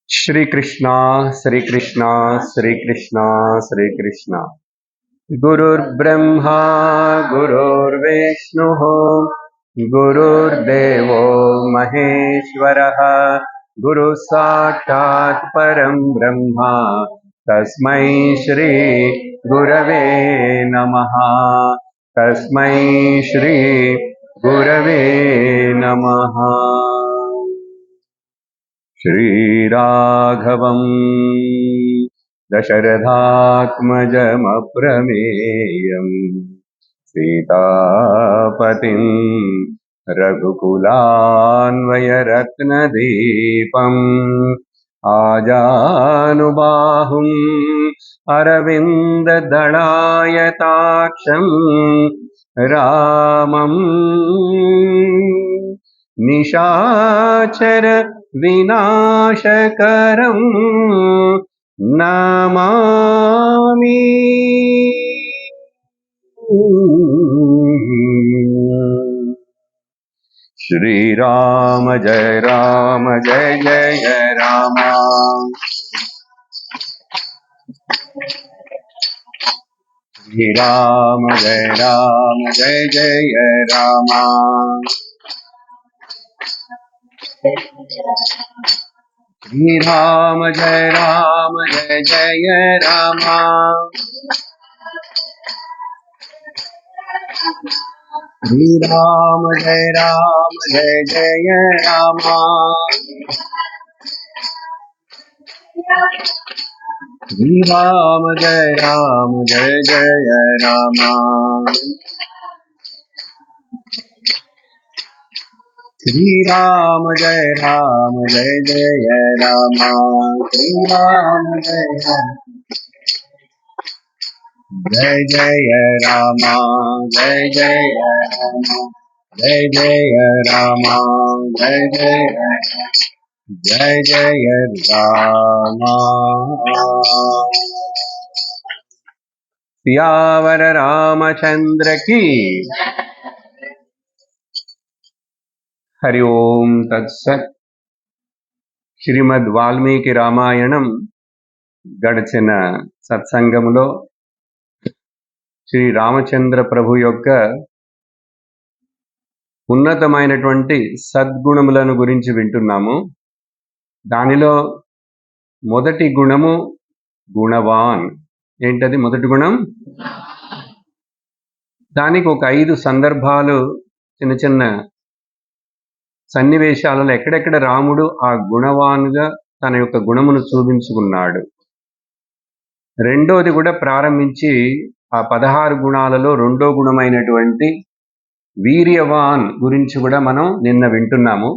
श्री कृष्णा श्री कृष्णा श्री कृष्णा श्री कृष्णा। गुरुर्ब्रह्मा गुरुर्विष्णुः गुरुर्देवो महेश्वरः गुरु साक्षात् परं ब्रह्मा तस्मै श्री गुरवे नमः। तस्मै श्री गुरवे नमः। श्रीराघवं दशरथात्मजमप्रमेयम् सीतापतिं रघुकुलान्वयरत्नदीपम् आजानुबाहुम् अरविन्ददलायताक्षम् रामम् निशाचर विनाशकरं नमामि। श्रीराम जय राम जय जय राम। श्रीराम जय राम जय जय राम। श्रीराम जय राम जय जय राम। श्रीराम जय राम जय जय राम। श्रीराम जय राम जय जय राम। श्रीराम जय राम जय जय राम। श्रीराम जय राम जय जय राम जय जय राम जय जय राम जय जय जय जय राम। सियावर रामचंद्र की। हरि ओम तत्सत्। శ్రీమద్ వాల్మీకి రామాయణం గడిచిన సత్సంగములో శ్రీ రామచంద్ర ప్రభు యొక్క ఉన్నతమైనటువంటి సద్గుణములను గురించి వింటున్నాము. దానిలో మొదటి గుణము గుణవాన్. ఏంటది మొదటి గుణం? దానికి ఒక 5 సందర్భాలు, చిన్న చిన్న సన్నివేశాలలో ఎక్కడెక్కడ రాముడు ఆ గుణవాన్గా తన యొక్క గుణమును చూపించుకున్నాడు. రెండోది కూడా ప్రారంభించి ఆ 16 గుణాలలో రెండో గుణమైనటువంటి వీర్యవాన్ గురించి కూడా మనం నిన్న వింటున్నాము.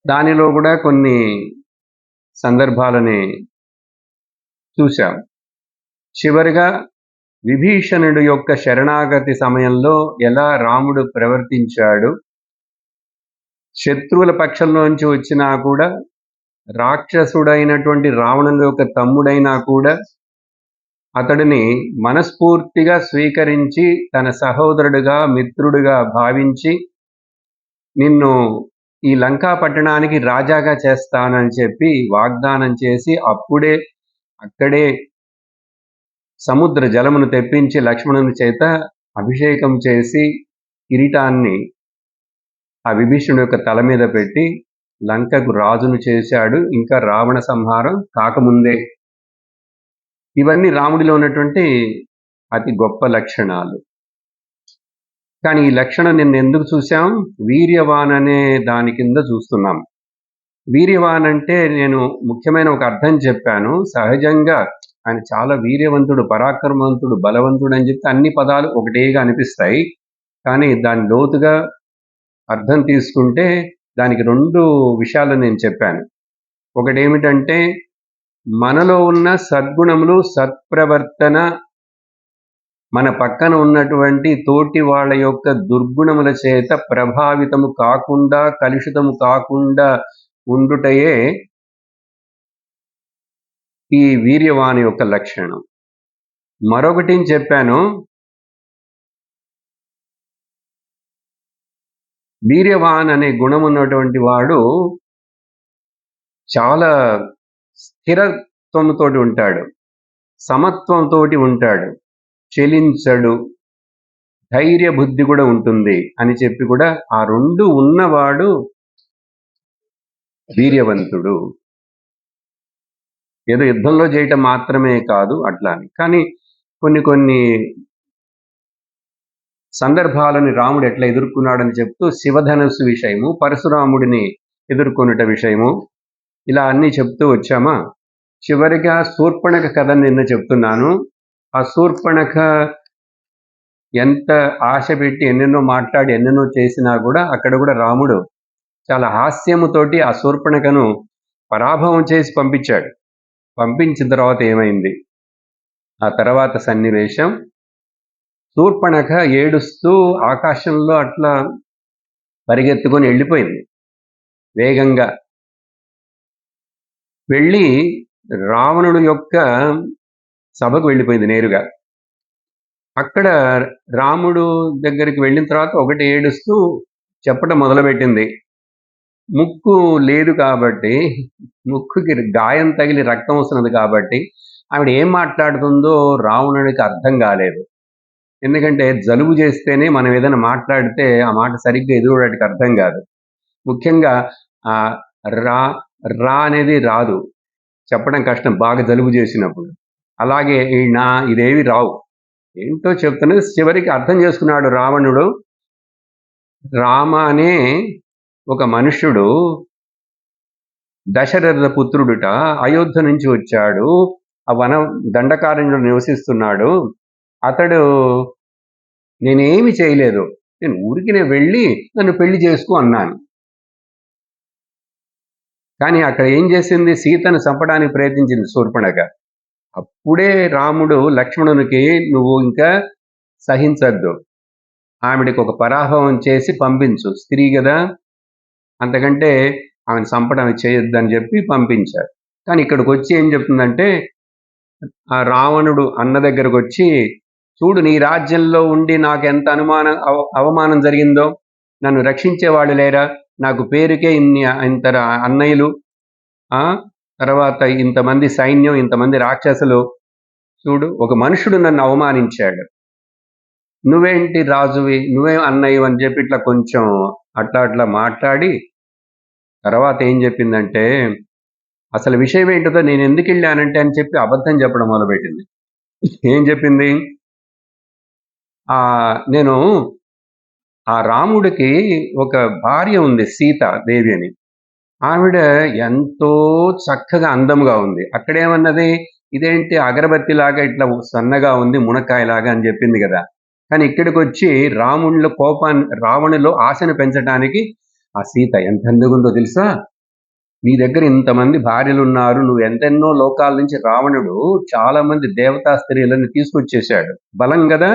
దానిలో కూడా కొన్ని సందర్భాలని చూశాం. చివరిగా విభీషణుడు యొక్క శరణాగతి సమయంలో ఎలా రాముడు ప్రవర్తించాడు, శత్రువుల పక్షంలోంచి వచ్చినా కూడా, రాక్షసుడైనటువంటి రావణుని యొక్క తమ్ముడైనా కూడా అతడిని మనస్ఫూర్తిగా స్వీకరించి తన సహోదరుడిగా మిత్రుడిగా భావించి నిన్ను ఈ లంకా పట్టణానికి రాజాగా చేస్తానని చెప్పి వాగ్దానం చేసి అక్కడే సముద్ర జలమును తెప్పించి లక్ష్మణుని చేత అభిషేకం చేసి కిరీటాన్ని ఆ విభీషణుడి యొక్క తల మీద పెట్టి లంకకు రాజును చేశాడు, ఇంకా రావణ సంహారం కాకముందే. ఇవన్నీ రాముడిలో ఉన్నటువంటి అతి గొప్ప లక్షణాలు. కానీ ఈ లక్షణం నిన్న ఎందుకు చూసాం? వీర్యవాన్ అనే దాని కింద చూస్తున్నాం. వీర్యవాన్ అంటే నేను ముఖ్యమైన ఒక అర్థం చెప్పాను. సహజంగా ఆయన చాలా వీర్యవంతుడు, పరాక్రమవంతుడు, బలవంతుడు అని చెప్తే అన్ని పదాలు ఒకటేగా అనిపిస్తాయి. కానీ దాని లోతుగా అర్థం తీసుకుంటే దానికి 2 విషయాలు నేను చెప్పాను. ఒకటి ఏమిటంటే మనలో ఉన్న సద్గుణములు, సత్ప్రవర్తన మన పక్కన ఉన్నటువంటి తోటి వాళ్ళ యొక్క దుర్గుణముల చేత ప్రభావితము కాకుండా, కలుషితము కాకుండా ఉండుటయే ఈ వీర్యవాని యొక్క లక్షణం. మరొకటి చెప్పాను, వీర్యవాన్ అనే గుణం ఉన్నటువంటి వాడు చాలా స్థిరత్వంతో ఉంటాడు, సమత్వంతో ఉంటాడు, చెలించడు, ధైర్య బుద్ధి కూడా ఉంటుంది అని చెప్పి కూడా ఆ రెండు ఉన్నవాడు వీర్యవంతుడు. ఏదో యుద్ధంలో చేయటం మాత్రమే కాదు అట్లా అని. కానీ కొన్ని సందర్భాలను రాముడు ఎట్లా ఎదుర్కొన్నాడని చెప్తూ శివధనుస్సు విషయము, పరశురాముడిని ఎదుర్కొనుట విషయము, ఇలా అన్నీ చెప్తూ వచ్చామా. చివరిగా శూర్పణఖ కథను నిన్న చెప్తున్నాను. ఆ శూర్పణఖ ఎంత ఆశ పెట్టి ఎన్నెన్నో మాట్లాడి ఎన్నెన్నో చేసినా కూడా అక్కడ కూడా రాముడు చాలా హాస్యముతోటి ఆ శూర్పణఖను పరాభవం చేసి పంపించాడు. పంపించిన తర్వాత ఏమైంది, ఆ తర్వాత సన్నివేశం, శూర్పణఖ ఏడుస్తూ ఆకాశంలో అట్లా పరిగెత్తుకొని వెళ్ళిపోయింది. వేగంగా వెళ్ళి రావణుడు యొక్క సభకు వెళ్ళిపోయింది నేరుగా. అక్కడ రాముడు దగ్గరికి వెళ్ళిన తర్వాత ఒకటి ఏడుస్తూ చెప్పడం మొదలుపెట్టింది. ముక్కు లేదు కాబట్టి, ముక్కుకి గాయం తగిలి రక్తం వస్తున్నది కాబట్టి ఆవిడ ఏం మాట్లాడుతుందో రావణుడికి అర్థం కాలేదు. ఎందుకంటే జలుబు చేస్తేనే మనం ఏదైనా మాట్లాడితే ఆ మాట సరిగ్గా ఎదురువాడికి అర్థం కాదు. ముఖ్యంగా ఆ రా రా అనేది రాదు, చెప్పడం కష్టం బాగా జలుబు చేసినప్పుడు. అలాగే ఈ నా ఇదేవి రావు. ఏంటో చెప్తున్నది చివరికి అర్థం చేసుకున్నాడు రావణుడు. రామ అనే ఒక మనుష్యుడు దశరథ పుత్రుడుట, అయోధ్య నుంచి వచ్చాడు, ఆ వన దండకారణ్యంలో నివసిస్తున్నాడు. అతడు నేనేమి చేయలేదు, నేను ఊరికి వెళ్ళి నన్ను పెళ్లి చేసుకో అన్నాను. కానీ అక్కడ ఏం చేసింది, సీతను చంపడానికి ప్రయత్నించింది శూర్పణఖ. అప్పుడే రాముడు లక్ష్మణునికి నువ్వు ఇంకా సహించద్దు, ఆవిడికి ఒక పరాభవం చేసి పంపించు, స్త్రీ కదా, అంతకంటే ఆమెను చంపడం చేయొద్దని చెప్పి పంపించారు. కానీ ఇక్కడికి వచ్చి ఏం చెప్తుందంటే, ఆ రావణుడు అన్న దగ్గరకు వచ్చి, చూడు నీ రాజ్యంలో ఉండి నాకు ఎంత అవమానం జరిగిందో, నన్ను రక్షించేవాళ్ళు లేరా, నాకు పేరుకే ఇంత అన్నయ్యలు, తర్వాత ఇంతమంది సైన్యం, ఇంతమంది రాక్షసులు, చూడు ఒక మనుషుడు నన్ను అవమానించాడు, నువ్వేంటి రాజువి, నువ్వే అన్నయ్య అని చెప్పి ఇట్లా కొంచెం అట్లా మాట్లాడి తర్వాత ఏం చెప్పిందంటే, అసలు విషయం ఏంటో నేను ఎందుకు వెళ్ళానంటే అని చెప్పి అబద్ధం చెప్పడం మొదలుపెట్టింది. ఏం చెప్పింది, నేను ఆ రాముడికి ఒక భార్య ఉంది సీత దేవి అని, ఆవిడ ఎంతో చక్కగా అందముగా ఉంది. అక్కడేమన్నది, ఇదేంటి అగరబత్తిలాగా ఇట్లా సన్నగా ఉంది మునక్కాయలాగా అని చెప్పింది కదా. కానీ ఇక్కడికి వచ్చి రావణులో ఆశను పెంచడానికి ఆ సీత ఎంత అందగుందో తెలుసా, నీ దగ్గర ఇంతమంది భార్యలు ఉన్నారు, నువ్వు ఎంతెన్నో లోకాల నుంచి రావణుడు చాలా మంది దేవతా స్త్రీలను తీసుకొచ్చేసాడు, బలం కదా,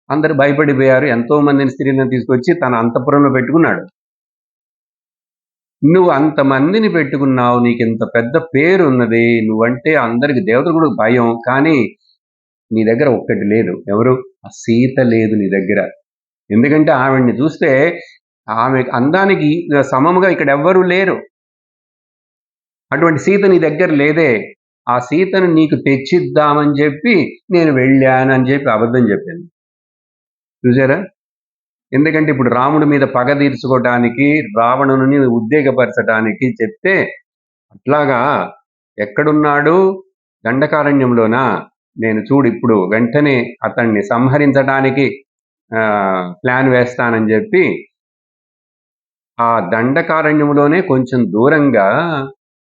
అందరు భయపడిపోయారు, ఎంతో మందిని స్త్రీలను తీసుకొచ్చి తన అంతఃపురంలో పెట్టుకున్నాడు. నువ్వు అంతమందిని పెట్టుకున్నావు, నీకు ఇంత పెద్ద పేరు ఉన్నది, నువ్వంటే అందరికి దేవతలు కూడా భయం, కానీ నీ దగ్గర ఒక్కటి లేదు, ఎవరు, ఆ సీత లేదు నీ దగ్గర. ఎందుకంటే ఆవిడ్ని చూస్తే ఆమె అందానికి సమముగా ఇక్కడ ఎవ్వరూ లేరు, అటువంటి సీత నీ దగ్గర లేదే, ఆ సీతను నీకు తెచ్చిద్దామని చెప్పి నేను వెళ్ళానని చెప్పి అబద్ధం చెప్పింది. చూసారా, ఎందుకంటే ఇప్పుడు రాముడి మీద పగ తీర్చుకోవటానికి, రావణుని ఉద్వేగపరచడానికి చెప్తే, అట్లాగా ఎక్కడున్నాడు, దండకారణ్యంలోనా, నేను చూడు ఇప్పుడు వెంటనే అతన్ని సంహరించడానికి ప్లాన్ వేస్తానని చెప్పి ఆ దండకారణ్యంలోనే కొంచెం దూరంగా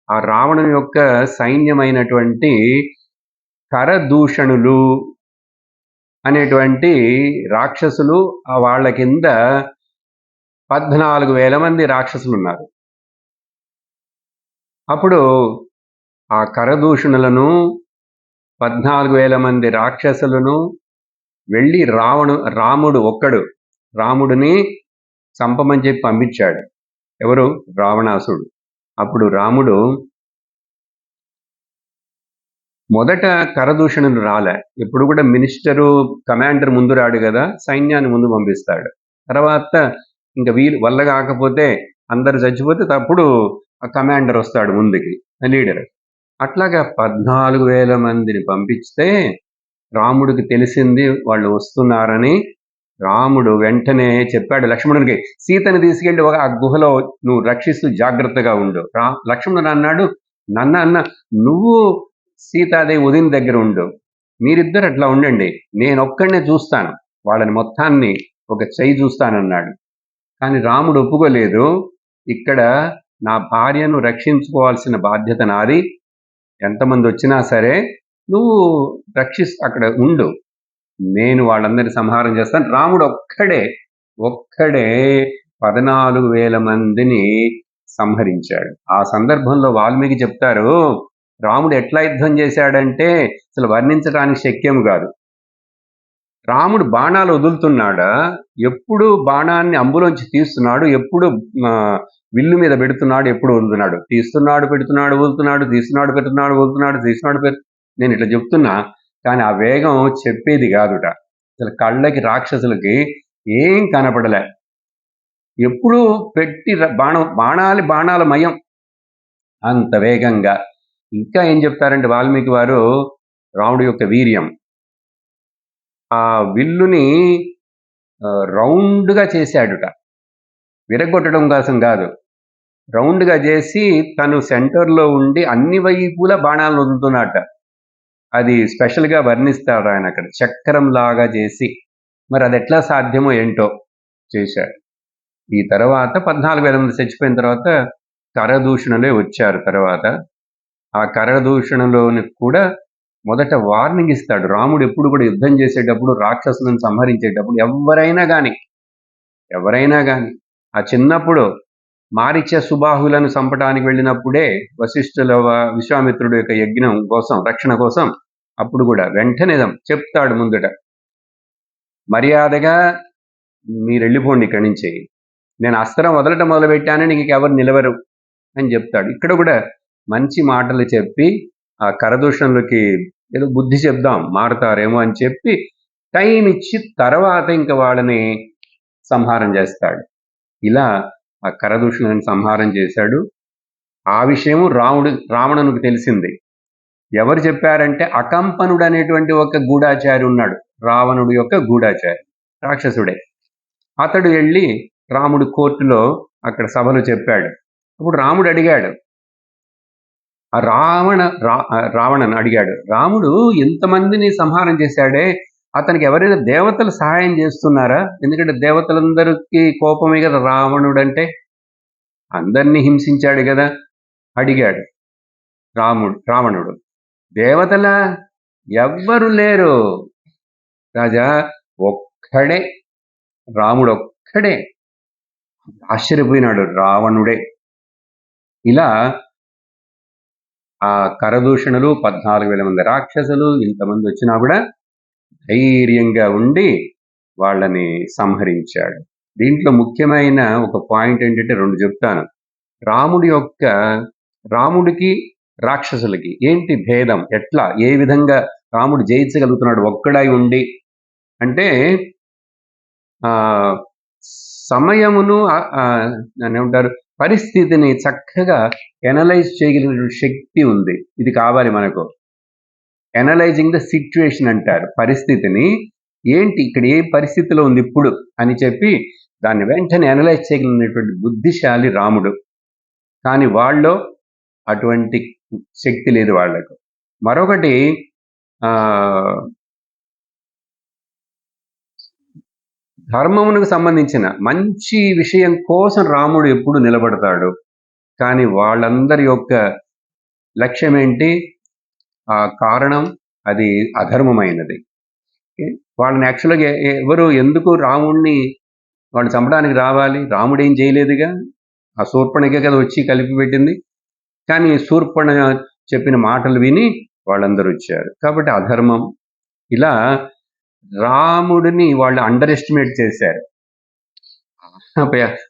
ఆ రావణుని యొక్క సైన్యమైనటువంటి కరదూషణులు అనేటువంటి రాక్షసులు, వాళ్ళ కింద 14,000 మంది రాక్షసులు ఉన్నారు. అప్పుడు ఆ కరదూషణులను 14,000 మంది రాక్షసులను వెళ్ళి రాముడు ఒక్కడు రాముడిని చంపమని చెప్పి పంపించాడు. ఎవరు, రావణాసుడు. అప్పుడు రాముడు మొదట కరదూషణులు రాలే, ఎప్పుడు కూడా మినిస్టరు కమాండర్ ముందు రాడు కదా, సైన్యాన్ని ముందు పంపిస్తాడు. తర్వాత ఇంకా వల్ల కాకపోతే అందరు చచ్చిపోతే అప్పుడు ఆ కమాండర్ వస్తాడు ముందుకి, లీడర్. అట్లాగా 14,000 మందిని పంపిస్తే రాముడికి తెలిసింది వాళ్ళు వస్తున్నారని. రాముడు వెంటనే చెప్పాడు లక్ష్మణునికి, సీతని తీసుకెళ్లి ఆ గుహలో నువ్వు రక్షిస్తూ జాగ్రత్తగా ఉండు. లక్ష్మణుడు అన్నాడు, అన్న నువ్వు సీతాదేవి ఉదయం దగ్గర ఉండు, మీరిద్దరు అట్లా ఉండండి, నేనొక్కడినే చూస్తాను, వాళ్ళని మొత్తాన్ని ఒక చెయ్యి చూస్తానన్నాడు. కానీ రాముడు ఒప్పుకోలేదు. ఇక్కడ నా భార్యను రక్షించుకోవాల్సిన బాధ్యత నాది, ఎంతమంది వచ్చినా సరే నువ్వు అక్కడ ఉండు, నేను వాళ్ళందరినీ సంహారం చేస్తాను. రాముడు ఒక్కడే 14,000 మందిని సంహరించాడు. ఆ సందర్భంలో వాల్మీకి చెప్తారు, రాముడు ఎట్లా యుద్ధం చేశాడంటే అసలు వర్ణించడానికి శక్యం కాదు. రాముడు బాణాలు వదులుతున్నాడా, ఎప్పుడు బాణాన్ని అంబులోంచి తీస్తున్నాడు, ఎప్పుడు విల్లు మీద పెడుతున్నాడు, ఎప్పుడు వదులుతున్నాడు, తీస్తున్నాడు పెడుతున్నాడు వదులుతున్నాడు, తీస్తున్నాడు పెడుతున్నాడు వదులుతున్నాడు, తీస్తున్నాడు నేను ఇట్లా చెప్తున్నా, కానీ ఆ వేగం చెప్పేది కాదుట. అసలు కళ్ళకి రాక్షసులకి ఏం కనపడలే. ఎప్పుడు పెట్టి బాణాల మయం అంత వేగంగా. ఇంకా ఏం చెప్తారంటే వాల్మీకి వారు, రాముడి యొక్క వీర్యం, ఆ విల్లుని రౌండ్గా చేశాడుట, విరగొట్టడం కోసం కాదు, రౌండ్గా చేసి తను సెంటర్లో ఉండి అన్ని వైపులా బాణాలను వదులుతున్నట్ట. అది స్పెషల్గా వర్ణిస్తాడు ఆయన అక్కడ, చక్రం లాగా చేసి. మరి అది ఎట్లా సాధ్యమో ఏంటో చేశాడు. ఈ తర్వాత 14,000 మంది చచ్చిపోయిన తర్వాత కరదూషణలే వచ్చారు. తర్వాత ఆ కరదూషణలోని కూడా మొదట వార్నింగ్ ఇస్తాడు రాముడు. ఎప్పుడు కూడా యుద్ధం చేసేటప్పుడు, రాక్షసులను సంహరించేటప్పుడు ఎవరైనా కానీ ఆ చిన్నప్పుడు మారీచ సుబాహులను చంపడానికి వెళ్ళినప్పుడే వశిష్ఠుల విశ్వామిత్రుడు యొక్క యజ్ఞం కోసం, రక్షణ కోసం, అప్పుడు కూడా వెంటనే చెప్తాడు ముందట, మర్యాదగా మీరు వెళ్ళిపోండి ఇక్కడి నుంచి, నేను అస్త్రం వదలటం మొదలుపెట్టానని నీకు ఎవరు నిలవరు అని చెప్తాడు. ఇక్కడ కూడా మంచి మాటలు చెప్పి ఆ కరదూషణలకి ఏదో బుద్ధి చెప్దాం, మారుతారేమో అని చెప్పి టైం ఇచ్చి తర్వాత ఇంకా వాళ్ళని సంహారం చేస్తాడు. ఇలా ఆ కరదూషణని సంహారం చేశాడు. ఆ విషయము రావణునికి తెలిసింది. ఎవరు చెప్పారంటే అకంపనుడు అనేటువంటి ఒక గూఢాచారి ఉన్నాడు, రావణుడు యొక్క గూఢాచారి, రాక్షసుడే. అతడు వెళ్ళి రాముడు కోర్టులో అక్కడ సభలో చెప్పాడు. అప్పుడు రాముడు అడిగాడు, రావణను అడిగాడు, రాముడు ఎంతమందిని సంహారం చేశాడే, అతనికి ఎవరైనా దేవతలు సహాయం చేస్తున్నారా? ఎందుకంటే దేవతలందరికీ కోపమే కదా రావణుడు అంటే, అందరినీ హింసించాడు కదా. అడిగాడు రావణుడు, దేవతల ఎవ్వరు లేరు రాజా, ఒక్కడే రాముడు, ఒక్కడే. ఆశ్చర్యపోయినాడు రావణుడే. ఇలా ఆ కరదూషణలు, 14,000 మంది రాక్షసులు, ఇంతమంది వచ్చినా కూడా ధైర్యంగా ఉండి వాళ్ళని సంహరించాడు. దీంట్లో ముఖ్యమైన ఒక పాయింట్ ఏంటంటే 2 చెప్తాను. రాముడికి రాక్షసులకి ఏంటి భేదం, ఎట్లా ఏ విధంగా రాముడు జయించగలుగుతున్నాడు ఒక్కడై ఉండి అంటే, సమయమును ఏమంటారు, పరిస్థితిని చక్కగా ఎనలైజ్ చేయగలిగిన శక్తి ఉంది. ఇది కావాలి మనకు. ఎనలైజింగ్ ద సిచ్యువేషన్ అంటారు. పరిస్థితిని ఏంటి, ఇక్కడ ఏ పరిస్థితిలో ఉంది ఇప్పుడు అని చెప్పి దాన్ని వెంటనే ఎనలైజ్ చేయగలిగినటువంటి బుద్ధిశాలి రాముడు. కానీ వాళ్ళు అటువంటి శక్తి లేదు వాళ్లకు. మరొకటి, ధర్మమునకు సంబంధించిన మంచి విషయం కోసం రాముడు ఎప్పుడు నిలబడతాడు. కానీ వాళ్ళందరి యొక్క లక్ష్యం ఏంటి, ఆ కారణం అది అధర్మమైనది. వాళ్ళని యాక్చువల్గా ఎవరు ఎందుకు రాముడిని వాళ్ళు చంపడానికి రావాలి? రాముడు ఏం చేయలేదుగా, ఆ శూర్పణఖ కదా వచ్చి కలిపి పెట్టింది. కానీ శూర్పణ చెప్పిన మాటలు విని వాళ్ళందరూ వచ్చారు. కాబట్టి అధర్మం. ఇలా రాముడిని వాళ్ళు అండర్ ఎస్టిమేట్ చేశారు.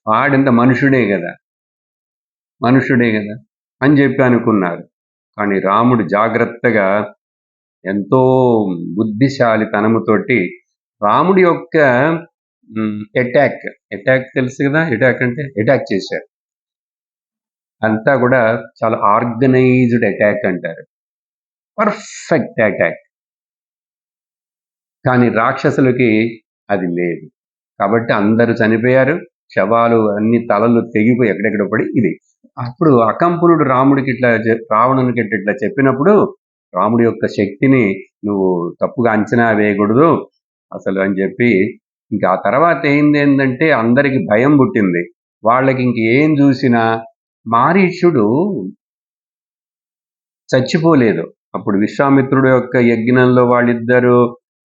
వాడింత మనుషుడే కదా అని చెప్పి అనుకున్నారు. కానీ రాముడు జాగ్రత్తగా, ఎంతో బుద్ధిశాలితనముతోటి రాముడి యొక్క అటాక్ తెలుసు కదా, అటాక్ అంటే అటాక్ చేశారు. అంతా కూడా చాలా ఆర్గనైజ్డ్ అటాక్ అంటారు, పర్ఫెక్ట్ అటాక్. కానీ రాక్షసులకి అది లేదు. కాబట్టి అందరూ చనిపోయారు, శవాలు అన్ని తలలు తెగిపోయి ఎక్కడెక్కడ పడి ఇది. అప్పుడు అకంపునుడు రావణునికి ఇట్లా చెప్పినప్పుడు రాముడి యొక్క శక్తిని నువ్వు తప్పుగా అంచనా వేయకూడదు అసలు అని చెప్పి, ఇంకా ఆ తర్వాత ఏంటంటే అందరికి భయం పుట్టింది. వాళ్ళకి ఇంకేం చూసినా మారీచుడు చచ్చిపోలేదు. అప్పుడు విశ్వామిత్రుడు యొక్క యజ్ఞంలో వాళ్ళిద్దరూ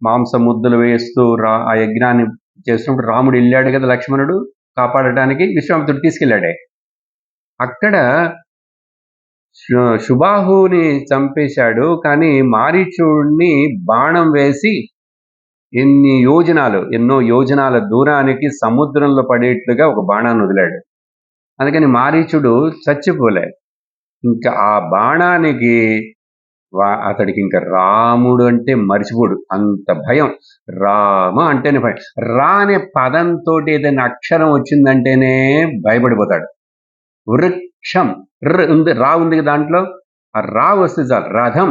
మాంస ముద్దలు వేస్తూ ఆ యజ్ఞాన్ని చేసినప్పుడు రాముడు వెళ్ళాడు కదా లక్ష్మణుడు కాపాడటానికి, విశ్వామిత్రుడు తీసుకెళ్ళాడే. అక్కడ శుబాహుని చంపేశాడు, కానీ మారీచుడిని బాణం వేసి ఎన్నో యోజనాల దూరానికి సముద్రంలో పడేట్లుగా ఒక బాణాన్ని వదిలాడు. అందుకని మారీచుడు చచ్చిపోలే. ఇంకా ఆ బాణానికి అతడికి ఇంకా రాముడు అంటే మర్చిపోడు, అంత భయం. రామ అంటేనే భయం. రా అనే పదంతో ఏదైనా అక్షరం వచ్చిందంటేనే భయపడిపోతాడు. వృక్షం ఉంది, రా ఉంది దాంట్లో, ఆ రా వస్తే చాలు రథం.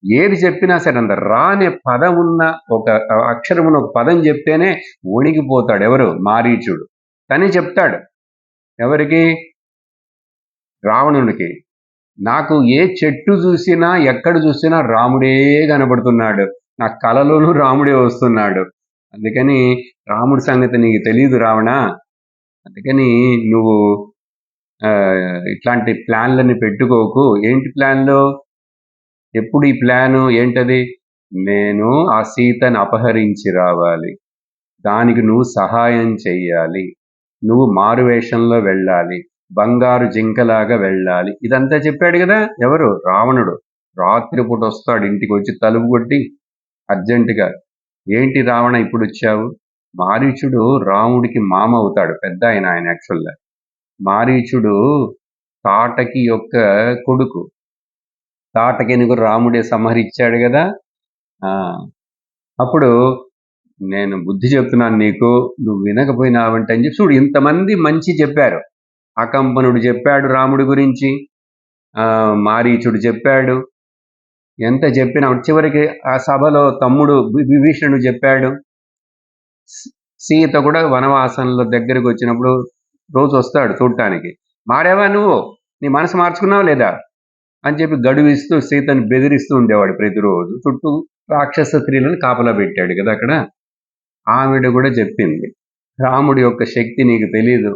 ఏది చెప్పినా సరే అంత రా అనే పదం ఉన్న ఒక అక్షరం ఉన్న ఒక పదం చెప్తేనే వణిగిపోతాడు. ఎవరు? మారీచుడు. తనే చెప్తాడు ఎవరికి? రావణునికి. నాకు ఏ చెట్టు చూసినా ఎక్కడ చూసినా రాముడే కనబడుతున్నాడు, నా కలలోనూ రాముడే వస్తున్నాడు. అందుకని రాముడి సంగతి నీకు తెలియదు రావణ, అందుకని నువ్వు ఇట్లాంటి ప్లాన్లని పెట్టుకోకు. ఏంటి ప్లాన్లు? ఎప్పుడు ఈ ప్లాను ఏంటది? నేను ఆ సీతను అపహరించి రావాలి, దానికి నువ్వు సహాయం చెయ్యాలి, నువ్వు మారువేషంలో వెళ్ళాలి, బంగారు జింకలాగా వెళ్ళాలి. ఇదంతా చెప్పాడు కదా ఎవరు? రావణుడు. రాత్రిపూట వస్తాడు, ఇంటికి వచ్చి తలుపు కొట్టి అర్జెంటుగా, ఏంటి రావణ ఇప్పుడు వచ్చావు? మారీచుడు రాముడికి మామ అవుతాడు, పెద్ద ఆయన యాక్చువల్గా. మారీచుడు తాటకి యొక్క కొడుకు. తాటకిని కూడా రాముడే సంహరించాడు కదా. అప్పుడు నేను బుద్ధి చెప్తున్నాను నీకు, నువ్వు వినకపోయినావంటే అని చెప్పి చూడు, ఇంతమంది మంచి చెప్పారు. అకంపనుడు చెప్పాడు రాముడి గురించి, మారీచుడు చెప్పాడు, ఎంత చెప్పినా చివరికి ఆ సభలో తమ్ముడు విభీషణుడు చెప్పాడు. సీత కూడా వనవాసంలో దగ్గరికి వచ్చినప్పుడు రోజు వస్తాడు చూడటానికి. మారేవా నువ్వు, నీ మనసు మార్చుకున్నావు లేదా అని చెప్పి గడువిస్తూ సీతని బెదిరిస్తూ ఉండేవాడు ప్రతిరోజు. చుట్టూ రాక్షస స్త్రీలను కాపలా పెట్టాడు కదా అక్కడ. ఆవిడ కూడా చెప్పింది, రాముడి యొక్క శక్తి నీకు తెలీదు,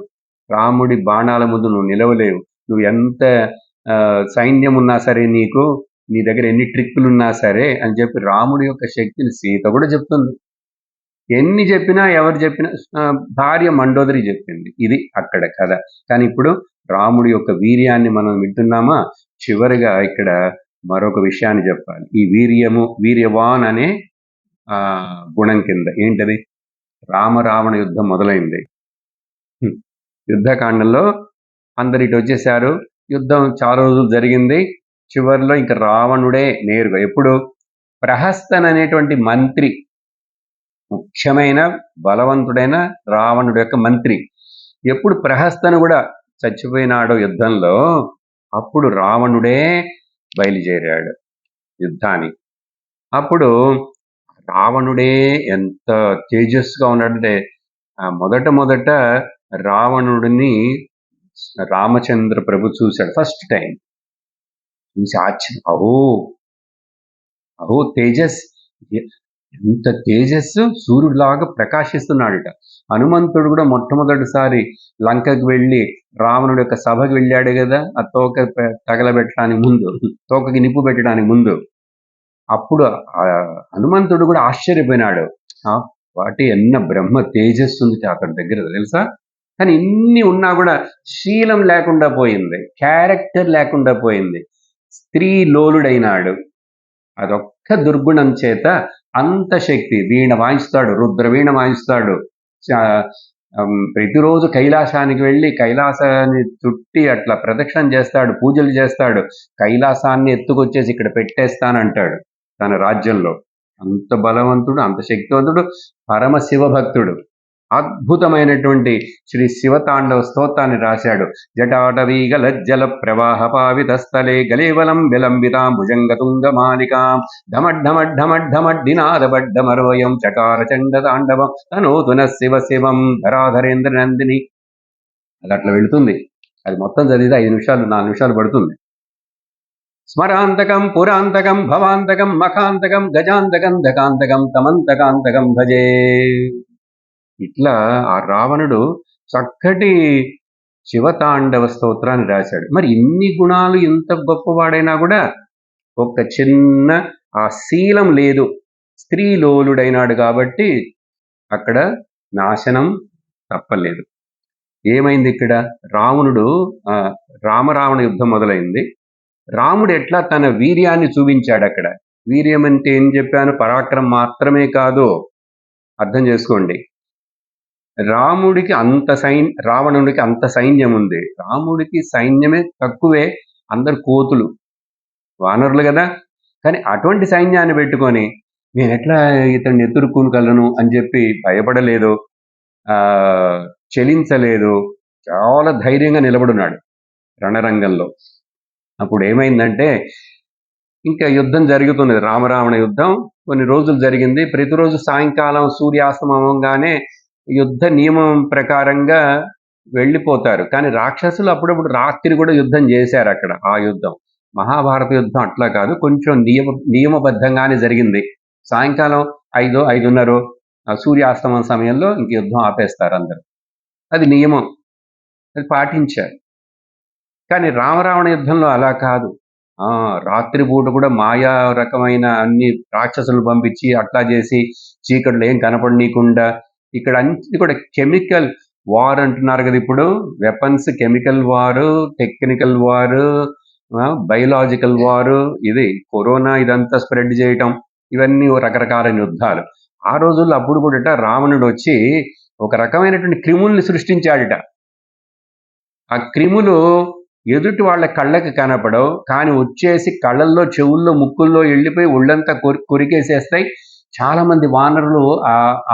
రాముడి బాణాల ముందు నువ్వు నిలవలేవు, నువ్వు ఎంత సైన్యం ఉన్నా సరే, నీ దగ్గర ఎన్ని ట్రిక్కులు ఉన్నా సరే అని చెప్పి రాముడి యొక్క శక్తిని సీత కూడా చెప్తుంది. ఎన్ని చెప్పినా ఎవరు చెప్పినా భార్య మండోదరి చెప్పింది. ఇది అక్కడ కథ. కానీ ఇప్పుడు రాముడి యొక్క వీర్యాన్ని మనం వింటున్నామా? చివరిగా ఇక్కడ మరొక విషయాన్ని చెప్పాలి. ఈ వీర్యవాన్ అనే గుణం కింద ఏంటది? రావణ యుద్ధం మొదలైంది. యుద్ధకాండంలో అందరు ఇటు వచ్చేసారు, యుద్ధం చాలా రోజులు జరిగింది. చివరిలో ఇంకా రావణుడే నేరుగా, ఎప్పుడు ప్రహస్తన్ అనేటువంటి మంత్రి, ముఖ్యమైన బలవంతుడైన రావణుడు యొక్క మంత్రి, ఎప్పుడు ప్రహస్తను కూడా చచ్చిపోయినాడో యుద్ధంలో, అప్పుడు రావణుడే బయలుదేరాడు యుద్ధానికి. అప్పుడు రావణుడే ఎంత తేజస్సుగా ఉన్నాడంటే, మొదట రావణుడిని రామచంద్ర ప్రభు చూశాడు ఫస్ట్ టైం. చూసి ఆశ్చర్యం, అహో తేజస్, ఎంత తేజస్సు, సూర్యుడిలాగా ప్రకాశిస్తున్నాడట. హనుమంతుడు కూడా మొట్టమొదటిసారి లంకకు వెళ్ళి రావణుడి యొక్క సభకు వెళ్ళాడు కదా, ఆ తోక తగలబెట్టడానికి ముందు, తోకకి నిప్పు పెట్టడానికి ముందు. అప్పుడు హనుమంతుడు కూడా ఆశ్చర్యపోయినాడు, వాటి ఎన్న బ్రహ్మ తేజస్సు ఉంది అతడి దగ్గర, తెలుసా. కానీ ఇన్ని ఉన్నా కూడా శీలం లేకుండా పోయింది, క్యారెక్టర్ లేకుండా పోయింది, స్త్రీ లోలుడైనాడు. అదొక్క దుర్గుణం చేత అంత శక్తి. వీణ వాయిస్తాడు, రుద్రవీణ వాయిస్తాడు, ప్రతిరోజు కైలాసానికి వెళ్ళి కైలాసాన్ని చుట్టి అట్లా ప్రదక్షిణం చేస్తాడు, పూజలు చేస్తాడు, కైలాసాన్ని ఎత్తుకొచ్చేసి ఇక్కడ పెట్టేస్తానంటాడు తన రాజ్యంలో. అంత బలవంతుడు, అంత శక్తివంతుడు, పరమశివ భక్తుడు. అద్భుతమైనటువంటి శ్రీ శివతాండవ స్తోత్రాన్ని రాశాడు. జటాటవీగ లజ్జల ప్రవాహ పావితస్థలే గలేవలం విలంబితాం భుజంగతుంగమాలికాం ఢమడ్ఢమడ్ఢమడ్ఢమడ్డినాదబడ్డమరోయం చకార చండ తాండవం తనోతున శివ శివం ధరాధరేంద్ర నందిని. అది అట్లా వెళుతుంది. అది మొత్తం చదివితే 5 నిమిషాలు 4 నిమిషాలు పడుతుంది. స్మరాంతకం పురాంతకం భవాంతకం మఖాంతకం గజాంతకం దకాంతకం తమంతకాంతకం భజే. ఇట్లా ఆ రావణుడు చక్కటి శివతాండవ స్తోత్రాన్ని రాశాడు. మరి ఇన్ని గుణాలు ఇంత గొప్పవాడైనా కూడా ఒక చిన్న ఆ శీలం లేదు, స్త్రీలోలుడైనాడు కాబట్టి అక్కడ నాశనం తప్పలేదు. ఏమైంది ఇక్కడ? రావణుడు రామరావణ యుద్ధం మొదలైంది. రాముడు ఎట్లా తన వీర్యాన్ని చూపించాడు అక్కడ. వీర్యం అంటే ఏం చెప్పాను? పరాక్రమం మాత్రమే కాదు, అర్థం చేసుకోండి. రాముడికి రావణుడికి అంత సైన్యం ఉంది. రాముడికి సైన్యమే తక్కువే, అందరు కోతులు, వానరులు కదా. కానీ అటువంటి సైన్యాన్ని పెట్టుకొని నేను ఎట్లా ఇతన్ని ఎదుర్కొనగలను అని చెప్పి భయపడలేదు, చలించలేదు, చాలా ధైర్యంగా నిలబడున్నాడు రణరంగంలో. అప్పుడు ఏమైందంటే ఇంకా యుద్ధం జరుగుతున్నది, రామరావణ యుద్ధం కొన్ని రోజులు జరిగింది. ప్రతిరోజు సాయంకాలం సూర్యాస్తమంగానే యుద్ధ నియమం ప్రకారంగా వెళ్ళిపోతారు. కానీ రాక్షసులు అప్పుడప్పుడు రాత్రి కూడా యుద్ధం చేశారు అక్కడ. ఆ యుద్ధం మహాభారత యుద్ధం అట్లా కాదు, కొంచెం నియమబద్ధంగానే జరిగింది. సాయంకాలం 5-5:30 సూర్యాస్తమం సమయంలో ఇంక యుద్ధం ఆపేస్తారు అందరు. అది నియమం, అది పాటించారు. కానీ రామరావణ యుద్ధంలో అలా కాదు. రాత్రిపూట కూడా మాయా రకమైన అన్ని రాక్షసులు పంపించి అట్లా చేసి చీకట్లో ఏం కనపడనీయకుండా, ఇక్కడ అన్ని కూడా కెమికల్ వార్ అంటున్నారు కదా ఇప్పుడు. వెపన్స్, కెమికల్ వారు, టెక్నికల్ వారు, బయలాజికల్ వారు, ఇది కరోనా ఇదంతా స్ప్రెడ్ చేయటం, ఇవన్నీ రకరకాల యుద్ధాలు. ఆ రోజుల్లో అప్పుడు కూడా రావణుడు వచ్చి ఒక రకమైనటువంటి క్రిముల్ని సృష్టించాడట. ఆ క్రిములు ఎదుటి వాళ్ళ కళ్ళకి కనపడవు, కానీ వచ్చేసి కళ్ళల్లో, చెవుల్లో, ముక్కుల్లో వెళ్ళిపోయి ఒళ్ళంతా కొరికేసేస్తాయి. చాలా మంది వానరులు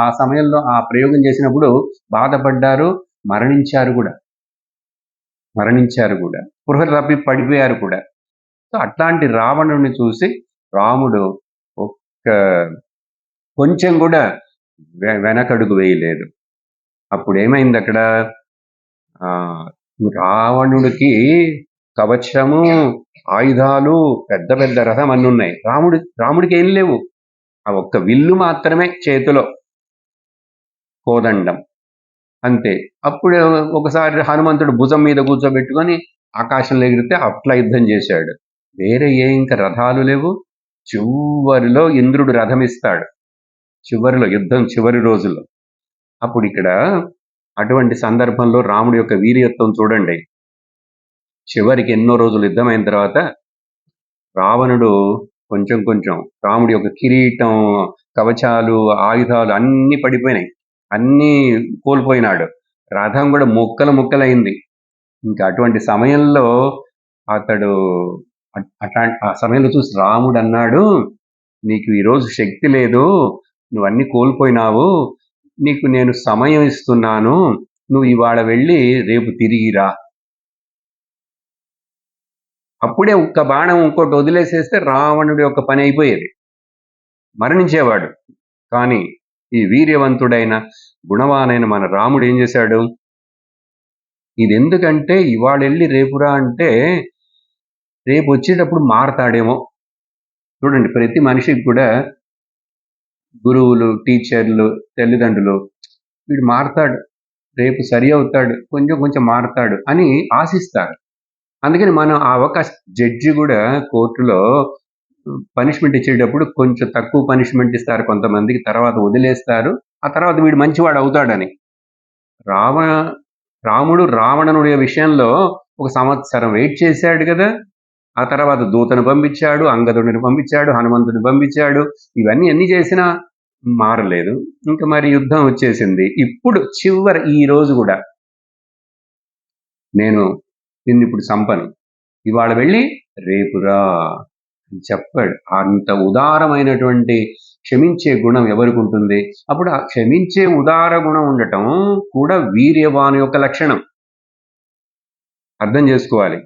ఆ సమయంలో ఆ ప్రయోగం చేసినప్పుడు బాధపడ్డారు, మరణించారు కూడా, స్పృహ తప్పి పడిపోయారు కూడా. సో అట్లాంటి రావణుడిని చూసి రాముడు కొంచెం కూడా వెనకడుగు వేయలేదు. అప్పుడు ఏమైంది అక్కడ? రావణుడికి కవచము, ఆయుధాలు, పెద్ద పెద్ద రథం అన్నీ ఉన్నాయి. రాముడికి ఏం లేవు, ఆ ఒక్క విల్లు మాత్రమే చేతిలో, కోదండం అంతే. అప్పుడు ఒకసారి హనుమంతుడు భుజం మీద కూర్చోబెట్టుకొని ఆకాశంలో ఎగిరితే అట్లా యుద్ధం చేశాడు. వేరే ఇంకా రథాలు లేవు. చివరిలో ఇంద్రుడు రథం ఇస్తాడు, చివరిలో యుద్ధం చివరి రోజుల్లో. అప్పుడు ఇక్కడ అటువంటి సందర్భంలో రాముడి యొక్క వీర్యత్వం చూడండి. చివరికి ఎన్నో రోజులు యుద్ధమైన తర్వాత రావణుడు కొంచెం రాముడి యొక్క కిరీటం, కవచాలు, ఆయుధాలు అన్నీ పడిపోయినాయి, అన్నీ కోల్పోయినాడు. రథం కూడా ముక్కలైంది. ఇంకా అటువంటి సమయంలో అతడు ఆ సమయంలో చూసి రాముడు అన్నాడు, నీకు ఈరోజు శక్తి లేదు, నువ్వు అన్ని కోల్పోయినావు, నీకు నేను సమయం ఇస్తున్నాను, నువ్వు ఇవాళ వెళ్ళి రేపు తిరిగిరా. అప్పుడే ఒక్క బాణం ఇంకోటి వదిలేసేస్తే రావణుడి యొక్క పని అయిపోయేది, మరణించేవాడు. కానీ ఈ వీర్యవంతుడైన గుణవానైన మన రాముడు ఏం చేశాడు? ఇది ఎందుకంటే ఇవాళ వెళ్ళి రేపురా అంటే రేపు వచ్చేటప్పుడు మారతాడేమో. చూడండి, ప్రతి మనిషికి కూడా గురువులు, టీచర్లు, తల్లిదండ్రులు వీడు మారతాడు, రేపు సరి అవుతాడు, కొంచెం మారతాడు అని ఆశిస్తారు. అందుకని మనం ఆ ఒక జడ్జి కూడా కోర్టులో పనిష్మెంట్ ఇచ్చేటప్పుడు కొంచెం తక్కువ పనిష్మెంట్ ఇస్తారు కొంతమందికి, తర్వాత వదిలేస్తారు, ఆ తర్వాత వీడు మంచివాడు అవుతాడని. రాముడు రావణుడి విషయంలో 1 సంవత్సరం వెయిట్ చేశాడు కదా. ఆ తర్వాత దూతను పంపించాడు, అంగదుడిని పంపించాడు, హనుమంతుడిని పంపించాడు, ఇవన్నీ ఎన్ని చేసినా మారలేదు. ఇంకా మరి యుద్ధం వచ్చేసింది. ఇప్పుడు ఈ రోజు కూడా నేను నిన్ను ఇప్పుడు సంపను, ఇవాళ వెళ్ళి రేపురా అని చెప్పాడు. అంత ఉదారమైనటువంటి క్షమించే గుణం ఎవరికి ఉంటుంది? అప్పుడు ఆ క్షమించే ఉదార గుణం ఉండటం కూడా వీర్యవాన్ యొక్క లక్షణం. అర్థం చేసుకోవాలి.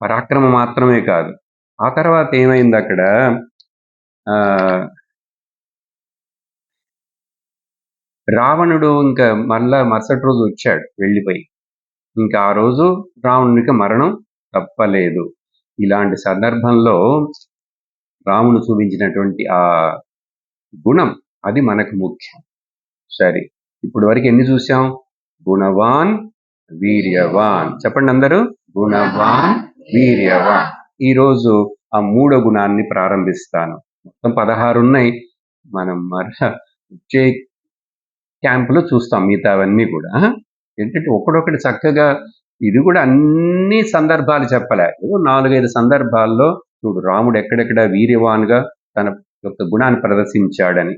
పరాక్రమం మాత్రమే కాదు. ఆ తర్వాత ఏమైంది అక్కడ? రావణుడు ఇంకా మళ్ళా మరుసటి రోజు వచ్చాడు వెళ్ళిపోయి. ఇంకా ఆ రోజు రావణునికి మరణం తప్పలేదు. ఇలాంటి సందర్భంలో రాముడు చూపించినటువంటి ఆ గుణం అది మనకు ముఖ్యం. సరే, ఇప్పుడు వరకు ఎన్ని చూసాం? గుణవాన్, వీర్యవాన్. చెప్పండి అందరూ, గుణవాన్, వీర్యవాన్. ఈరోజు ఆ 3వ గుణాన్ని ప్రారంభిస్తాను. మొత్తం 16 ఉన్నాయి. మనం వచ్చే క్యాంపులో చూస్తాం మిగతావన్నీ కూడా. ఏంటంటే ఒకడొకటి చక్కగా, ఇది కూడా అన్ని సందర్భాలు చెప్పలే, ఏదో 4-5 సందర్భాల్లో చూడు రాముడు ఎక్కడెక్కడ వీర్యవాన్గా తన యొక్క గుణాన్ని ప్రదర్శించాడని.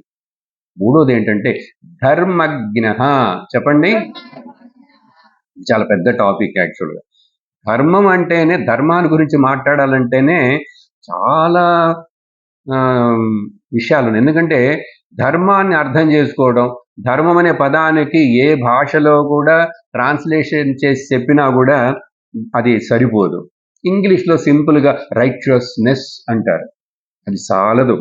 3వది ఏంటంటే ధర్మజ్ఞ. చెప్పండి, చాలా పెద్ద టాపిక్ యాక్చువల్గా. ధర్మం అంటేనే, ధర్మాన్ని గురించి మాట్లాడాలంటేనే చాలా విషయాలు. ఎందుకంటే ధర్మాన్ని అర్థం చేసుకోవడం, ధర్మం అనే పదానికి ఏ భాషలో కూడా ట్రాన్స్లేషన్ చేసి చెప్పినా కూడా అది సరిపోదు. ఇంగ్లీష్లో సింపుల్గా రైచియస్నెస్ అంటారు, అది చాలదు.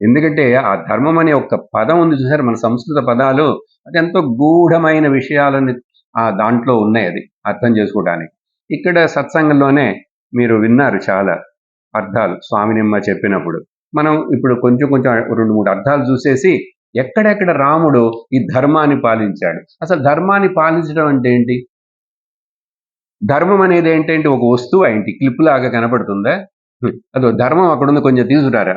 ఎందుకంటే ఆ ధర్మం అనే ఒక పదం ఉంది చూసారు, మన సంస్కృత పదాలు, అది ఎంతో గూఢమైన విషయాలని దాంట్లో ఉన్నాయి, అది అర్థం చేసుకోవడానికి. ఇక్కడ సత్సంగంలోనే మీరు విన్నారు చాలా అర్థాలు స్వామినిమ్మ చెప్పినప్పుడు. మనం ఇప్పుడు కొంచెం 2-3 అర్థాలు చూసేసి ఎక్కడెక్కడ రాముడు ఈ ధర్మాన్ని పాలించాడు. అసలు ధర్మాన్ని పాలించడం అంటే ఏంటి? ధర్మం అనేది ఏంటంటే ఒక వస్తువు ఏంటి, క్లిప్ లాగా కనపడుతుందా? అదో ధర్మం అక్కడ ఉంది, కొంచెం తీసుకురారా.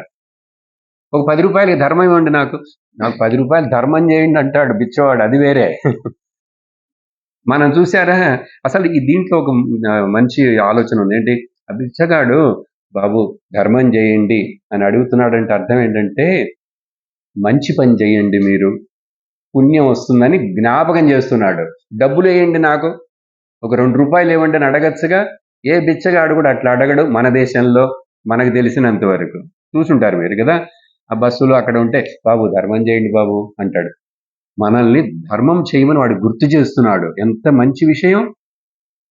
ఒక 10 రూపాయలకి ధర్మం ఇవ్వండి, నాకు 10 రూపాయలు ధర్మం చేయండి అంటాడు బిచ్చవాడు, అది వేరే. మనం చూసారా? అసలు ఈ దీంట్లో ఒక మంచి ఆలోచన ఉంది. ఏంటి? ఆ బిచ్చగాడు బాబు ధర్మం చేయండి అని అడుగుతున్నాడంటే అర్థం ఏంటంటే, మంచి పని చేయండి, మీరు పుణ్యం వస్తుందని జ్ఞాపకం చేస్తున్నాడు. డబ్బులు వేయండి, నాకు ఒక 2 రూపాయలు ఇవ్వండి అని అడగచ్చుగా. ఏ బిచ్చగాడు కూడా అట్లా అడగడు మన దేశంలో, మనకు తెలిసినంత వరకు. చూసుంటారు మీరు కదా, ఆ బస్సులో అక్కడ ఉంటే బాబు ధర్మం చేయండి బాబు అంటాడు. మనల్ని ధర్మం చేయమని వాడు గుర్తు చేస్తున్నాడు. ఎంత మంచి విషయం,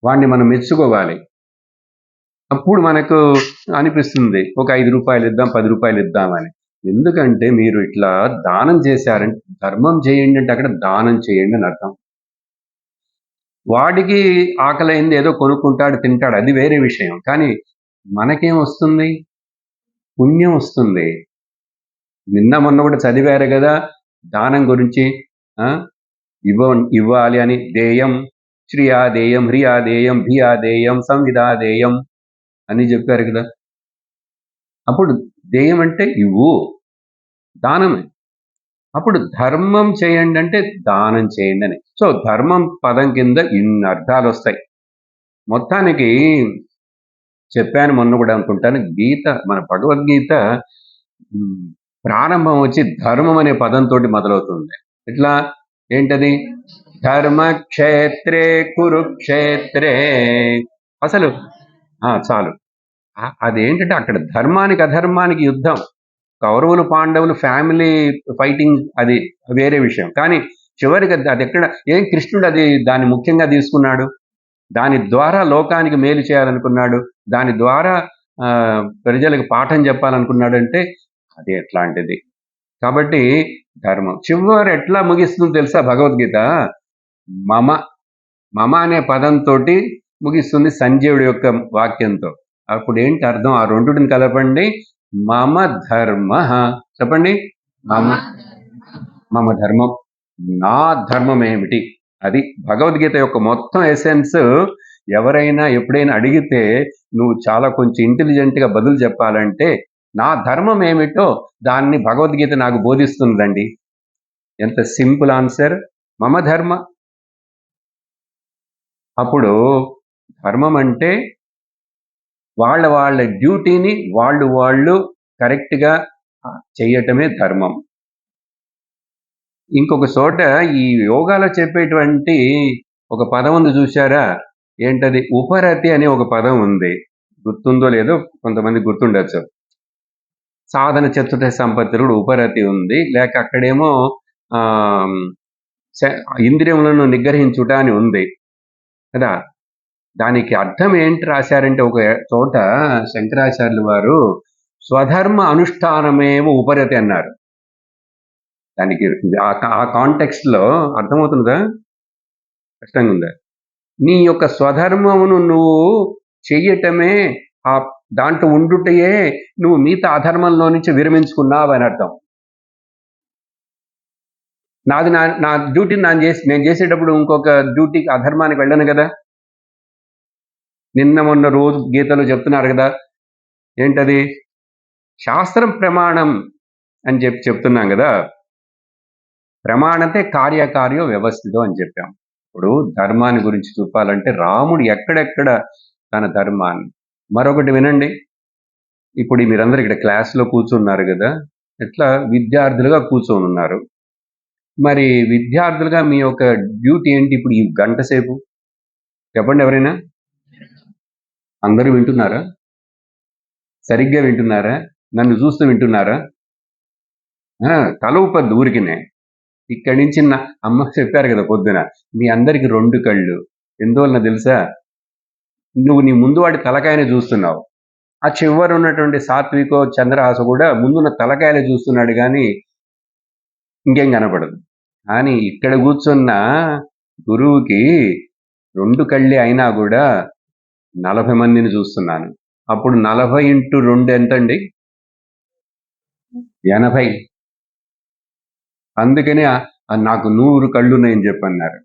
వాడిని మనం మెచ్చుకోవాలి. అప్పుడు మనకు అనిపిస్తుంది ఒక 5 రూపాయలు ఇద్దాం, 10 రూపాయలు ఇద్దామని. ఎందుకంటే మీరు ఇట్లా దానం చేశారంటే, ధర్మం చేయండి అంటే అక్కడ దానం చేయండి అని అర్థం. వాడికి ఆకలైంది ఏదో కొనుక్కుంటాడు, తింటాడు, అది వేరే విషయం. కానీ మనకేం వస్తుంది? పుణ్యం వస్తుంది. నిన్న మొన్న కూడా చదివారు కదా దానం గురించి, ఇవ్వాలి అని. దేయం శ్రియాదేయం హ్రియాదేయం భియాదేయం సంవిధాదేయం అని చెప్పారు కదా. అప్పుడు దేయం అంటే ఇవ్వు, దానమే. అప్పుడు ధర్మం చేయండి అంటే దానం చేయండి అని. సో ధర్మం పదం కింద ఇన్ని అర్థాలు వస్తాయి. మొత్తానికి చెప్పాను మొన్న కూడా అనుకుంటాను, గీత, మన భగవద్గీత ప్రారంభం వచ్చి ధర్మం అనే పదంతో మొదలవుతుంది. ఇట్లా ఏంటది? ధర్మక్షేత్రే కురుక్షేత్రే. అసలు చాలు. అదేంటంటే అక్కడ ధర్మానికి అధర్మానికి యుద్ధం, కౌరవులు పాండవులు ఫ్యామిలీ ఫైటింగ్, అది వేరే విషయం. కానీ చివరికి అది ఎక్కడ, ఏం కృష్ణుడు అది దాన్ని ముఖ్యంగా తీసుకున్నాడు, దాని ద్వారా లోకానికి మేలు చేయాలనుకున్నాడు, దాని ద్వారా ప్రజలకు పాఠం చెప్పాలనుకున్నాడు అంటే అది ఎట్లాంటిది. కాబట్టి ధర్మం చివరి ఎట్లా ముగిస్తుందో తెలుసా భగవద్గీత? మమ, మమ అనే పదంతో ముగిస్తుంది సంజీవుడి యొక్క వాక్యంతో. అప్పుడు ఏంటి అర్థం? ఆ రెండుని కలపండి, మమ ధర్మ. చెప్పండి, మమ ధర్మం, నా ధర్మం ఏమిటి? అది భగవద్గీత యొక్క మొత్తం ఎసెన్స్. ఎవరైనా ఎప్పుడైనా అడిగితే నువ్వు చాలా కొంచెం ఇంటెలిజెంట్గా బదులు చెప్పాలంటే, నా ధర్మం ఏమిటో దాన్ని భగవద్గీత నాకు బోధిస్తుందండి. ఎంత సింపుల్ ఆన్సర్, మమ ధర్మ. అప్పుడు ధర్మం అంటే వాళ్ళ డ్యూటీని వాళ్ళు కరెక్ట్గా చేయటమే ధర్మం. ఇంకొక చోట ఈ యోగాలో చెప్పేటువంటి ఒక పదం ఉంది చూసారా, ఏంటది? ఉపరతి అనే ఒక పదం ఉంది. గుర్తుందో లేదో కొంతమంది గుర్తుండొచ్చు. సాధన చతుర్థ సంపత్తుడు ఉపరతి ఉంది, లేక అక్కడేమో ఆ ఇంద్రియములను నిగ్రహించుట అని ఉంది కదా. దానికి అర్థం ఏంటి రాశారంటే, ఒక చోట శంకరాచార్యులు వారు స్వధర్మ అనుష్ఠానమేవ ఉపరతి అన్నారు. దానికి ఆ కాంటెక్స్ట్ లో అర్థమవుతుందా, కష్టంగా ఉందా? నీ యొక్క స్వధర్మమును నువ్వు చెయ్యటమే, ఆ దాంట్లో ఉండుటయే నువ్వు మిగతా అధర్మంలో నుంచి విరమించుకున్నావు అని అర్థం. నాది నా డ్యూటీని నేను చేసేటప్పుడు ఇంకొక డ్యూటీకి అధర్మానికి వెళ్ళను కదా. నిన్న మొన్న రోజు గీతలో చెప్తున్నారు కదా, ఏంటది? శాస్త్రం ప్రమాణం అని చెప్తున్నాం కదా. ప్రమాణతే కార్యకార్యో వ్యవస్థితో అని చెప్పాం. ఇప్పుడు ధర్మాన్ని గురించి చెప్పాలంటే రాముడు ఎక్కడెక్కడ తన ధర్మాన్ని, మరొకటి వినండి. ఇప్పుడు మీరందరూ ఇక్కడ క్లాస్లో కూర్చున్నారు కదా, ఎట్లా విద్యార్థులుగా కూర్చొని ఉన్నారు. మరి విద్యార్థులుగా మీ యొక్క డ్యూటీ ఏంటి ఇప్పుడు ఈ గంట సేపు? చెప్పండి ఎవరైనా. అందరూ వింటున్నారా? సరిగ్గా వింటున్నారా? నన్ను చూస్తూ వింటున్నారా? తల ఊపద్దు ఊరికినే. ఇక్కడి నుంచి అమ్మ చెప్పారు కదా పొద్దున, మీ అందరికి 2 కళ్ళు. ఎందువలన తెలుసా? నువ్వు నీ ముందు వాడి తలకాయనే చూస్తున్నావు. ఆ చివరి ఉన్నటువంటి సాత్వికో చంద్రహాస కూడా ముందున్న తలకాయలే చూస్తున్నాడు కానీ ఇంకేం కనపడదు. కానీ ఇక్కడ కూర్చున్న గురువుకి 2 కళ్ళే అయినా కూడా 40 మందిని చూస్తున్నాను. అప్పుడు 40 × 2 ఎంతండి? 80. అందుకని నాకు 100 కళ్ళున్నాయని చెప్పన్నారు.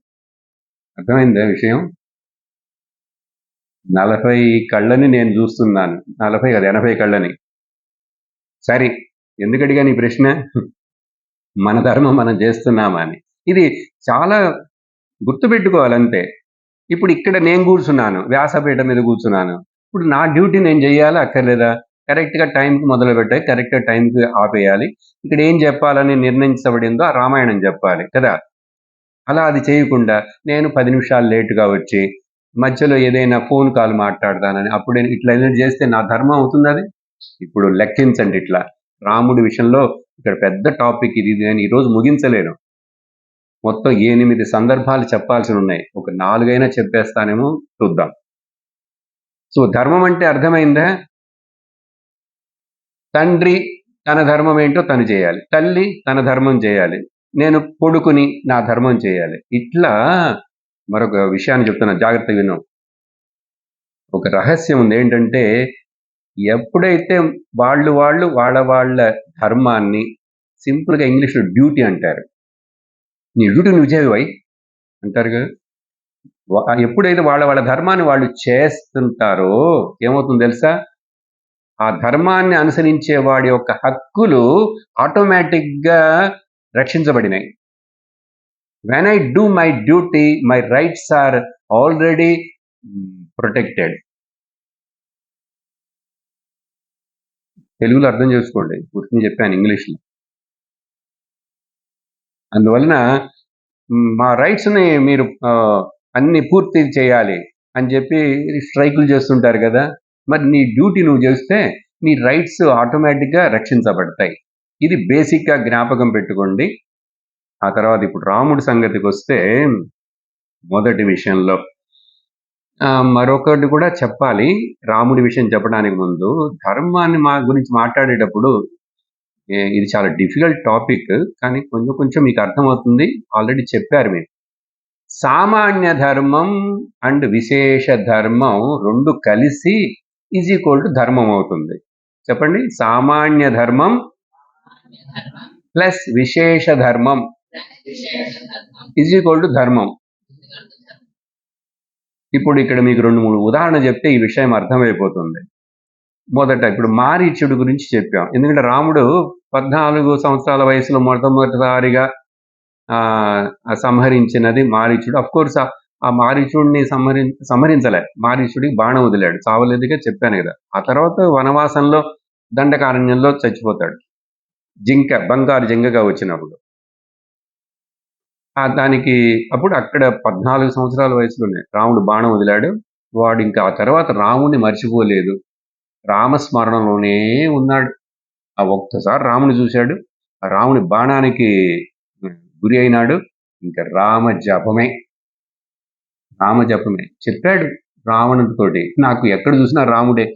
అర్థమైందా విషయం? 40 కళ్ళని నేను చూస్తున్నాను. 40 కాదు, 80 కళ్ళని. సరే, ఎందుకు అడిగాను ఈ ప్రశ్న? మన ధర్మం మనం చేస్తున్నామా అని. ఇది చాలా గుర్తుపెట్టుకోవాలంతే. ఇప్పుడు ఇక్కడ నేను కూర్చున్నాను, వ్యాసపీఠ మీద కూర్చున్నాను. ఇప్పుడు నా డ్యూటీ నేను చేయాలా అక్కర్లేదా? కరెక్ట్గా టైంకి మొదలు పెట్టాలి, కరెక్ట్గా టైంకి ఆపేయాలి. ఇక్కడ ఏం చెప్పాలని నిర్ణయించబడిందో ఆ రామాయణం చెప్పాలి కదా. అలా అది చేయకుండా నేను 10 నిమిషాలు లేటుగా వచ్చి మధ్యలో ఏదైనా ఫోన్ కాల్ మాట్లాడతానని అప్పుడు ఇట్లా చేస్తే నా ధర్మం అవుతుంది అది? ఇప్పుడు లెక్కించండి. ఇట్లా రాముడి విషయంలో ఇక్కడ పెద్ద టాపిక్ ఇది. నేను ఈరోజు ముగించలేను. మొత్తం 8 సందర్భాలు చెప్పాల్సి ఉన్నాయి. ఒక 4 అయినా చెప్పేస్తానేమో, చూద్దాం. సో ధర్మం అంటే అర్థమైందా? తండ్రి తన ధర్మం ఏంటో తను చేయాలి, తల్లి తన ధర్మం చేయాలి, నేను కొడుకుని నా ధర్మం చేయాలి. ఇట్లా మరొక విషయాన్ని చెప్తున్నా, జాగ్రత్తగా విను. ఒక రహస్యం ఉంది. ఏంటంటే, ఎప్పుడైతే వాళ్ళ ధర్మాన్ని సింపుల్గా ఇంగ్లీష్లో డ్యూటీ అంటారు. నీ డ్యూటీ నువ్వు చేయవై అంటారు కదా. ఎప్పుడైతే వాళ్ళ ధర్మాన్ని వాళ్ళు చేస్తుంటారో ఏమవుతుందో తెలుసా? ఆ ధర్మాన్ని అనుసరించే వాడి యొక్క హక్కులు ఆటోమేటిక్గా రక్షించబడినాయి. When I do my duty, my rights are already protected. తెలుగులో అర్థం చేసుకోండి, పూర్తిని చెప్పాను ఇంగ్లీష్లో. అందువలన మా రైట్స్ని మీరు అన్ని పూర్తి చేయాలి అని చెప్పి స్ట్రైకులు చేస్తుంటారు కదా. మరి నీ డ్యూటీ నువ్వు చేస్తే నీ రైట్స్ ఆటోమేటిక్గా రక్షించబడతాయి. ఇది బేసిక్గా జ్ఞాపకం పెట్టుకోండి. ఆ తర్వాత ఇప్పుడు రాముడి సంగతికి వస్తే, మొదటి విషయంలో మరొకటి కూడా చెప్పాలి. రాముడి విషయం చెప్పడానికి ముందు ధర్మాన్ని గురించి మాట్లాడేటప్పుడు ఇది చాలా డిఫికల్ట్ టాపిక్, కానీ కొంచెం మీకు అర్థమవుతుంది. ఆల్రెడీ చెప్పారు మీరు. సామాన్య ధర్మం అండ్ విశేష ధర్మం 2 కలిసి = ధర్మం అవుతుంది. చెప్పండి. సామాన్య ధర్మం ప్లస్ విశేష ధర్మం = ధర్మం. ఇప్పుడు ఇక్కడ మీకు 2-3 ఉదాహరణ చెప్తే ఈ విషయం అర్థమైపోతుంది. మొదట ఇప్పుడు మారీచుడి గురించి చెప్పాం. ఎందుకంటే రాముడు 14 సంవత్సరాల వయసులో మొట్టమొదటిసారిగా సంహరించినది మారీచుడు. అఫ్ కోర్స్ ఆ మారీచుడిని సంహరించలే, మారీచుడికి బాణం వదిలాడు, చావలేదుగా చెప్పాను కదా. ఆ తర్వాత వనవాసంలో దండకారణ్యంలో చచ్చిపోతాడు, బంగారు జింకగా వచ్చినప్పుడు. దానికి అప్పుడు అక్కడ 14 సంవత్సరాల వయసులోనే రాముడు బాణం వదిలాడు. వాడు ఇంకా ఆ తర్వాత రాముడిని మర్చిపోలేదు, రామస్మరణలోనే ఉన్నాడు. ఆ ఒక్కసారి రాముని చూశాడు, ఆ రాముని బాణానికి గురి అయినాడు. ఇంకా రామజపమే చెప్పాడు రావణుడితోటి. నాకు ఎక్కడ చూసినా రాముడే,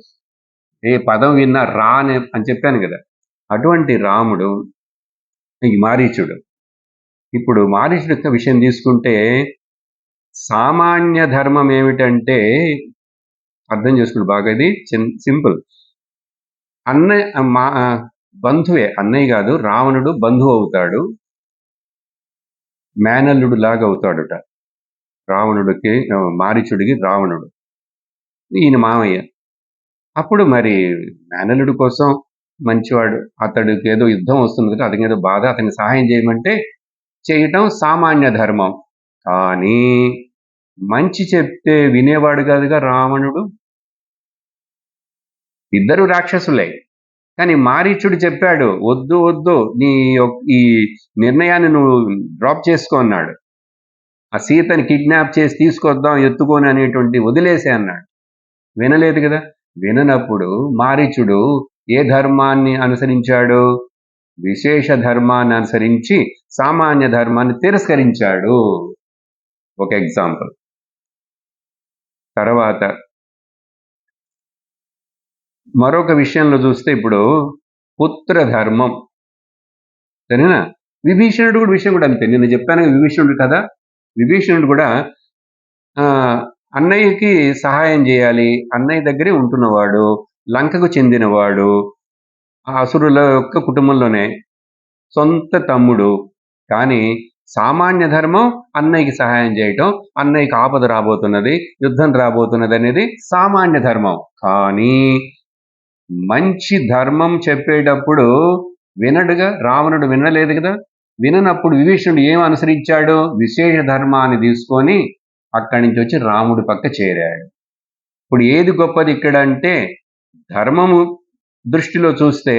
ఏ పదం విన్నా రా అని చెప్పాను కదా. అటువంటి రాముడు ఈ మారీచుడు. ఇప్పుడు మారీచుడి యొక్క విషయం తీసుకుంటే సామాన్య ధర్మం ఏమిటంటే, అర్థం చేసుకోండి బాగా, ఇది సింపుల్. బంధువే, అన్నయ్య కాదు, రావణుడు బంధువు అవుతాడు, మేనల్లుడు లాగా అవుతాడుట రావణుడికి, మారీచుడికి రావణుడు, ఈయన మామయ్య. అప్పుడు మరి మేనల్లుడు కోసం మంచివాడు, అతడికి ఏదో యుద్ధం వస్తుంది కదా, అతనికి ఏదో బాధ, అతనికి సహాయం చేయమంటే చేయటం సామాన్య ధర్మం. కానీ మంచి చెప్తే వినేవాడు కాదుగా రావణుడు. ఇద్దరు రాక్షసులే, కానీ మారీచుడు చెప్పాడు, వద్దు వద్దు, ఈ నిర్ణయాన్ని నువ్వు డ్రాప్ చేసుకో అన్నాడు. ఆ సీతని కిడ్నాప్ చేసి తీసుకొద్దాం ఎత్తుకొని అనేటువంటి వదిలేసే అన్నాడు. వినలేదు కదా. విననప్పుడు మారీచుడు ఏ ధర్మాన్ని అనుసరించాడు? విశేష ధర్మాన్ని అనుసరించి సామాన్య ధర్మాన్ని తిరస్కరించాడు. ఒక ఎగ్జాంపుల్. తర్వాత మరొక విషయంలో చూస్తే ఇప్పుడు పుత్ర ధర్మం, సరేనా? విభీషణుడు కూడా విషయం కూడా అంతే. నేను చెప్పాను విభీషణుడు కదా, విభీషణుడు కూడా అన్నయ్యకి సహాయం చేయాలి, అన్నయ్య దగ్గరే ఉంటున్నవాడు, లంకకు చెందినవాడు, అసురుల యొక్క కుటుంబంలోనే సొంత తమ్ముడు. కానీ సామాన్య ధర్మం అన్నయ్యకి సహాయం చేయటం, అన్నయ్యకి ఆపద రాబోతున్నది, యుద్ధం రాబోతున్నది అనేది సామాన్య ధర్మం. కానీ మంచి ధర్మం చెప్పేటప్పుడు వినడుగా, రావణుడు వినలేదు కదా. విననప్పుడు విభీషణుడు ఏం అనుసరించాడు? విశేష ధర్మాన్ని తీసుకొని అక్కడి నుంచి వచ్చి రాముడి పక్క చేరాడు. ఇప్పుడు ఏది గొప్పది ఇక్కడ అంటే, ధర్మము దృష్టిలో చూస్తే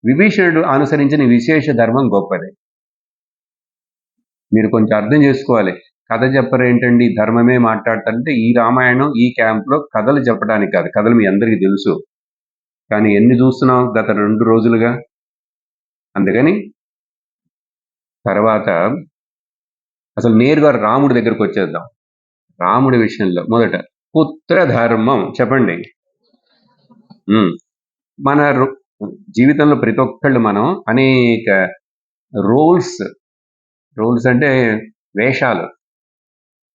విభీషణుడు అనుసరించిన విశేష ధర్మం గొప్పది. మీరు కొంచెం అర్థం చేసుకోవాలి. కథ చెప్పరేంటండి, ధర్మమే మాట్లాడతారంటే, ఈ రామాయణం ఈ క్యాంప్లో కథలు చెప్పడానికి కాదు. కథలు మీ అందరికీ తెలుసు, కానీ ఎన్ని చూస్తున్నాం గత 2 రోజులుగా. అందుకని తర్వాత అసలు నేరుగా రాముడి దగ్గరకు వచ్చేద్దాం. రాముడి విషయంలో మొదట పుత్ర ధర్మం చెప్పండి. మన జీవితంలో ప్రతి ఒక్కళ్ళు మనం అనేక రోల్స్ అంటే వేషాలు.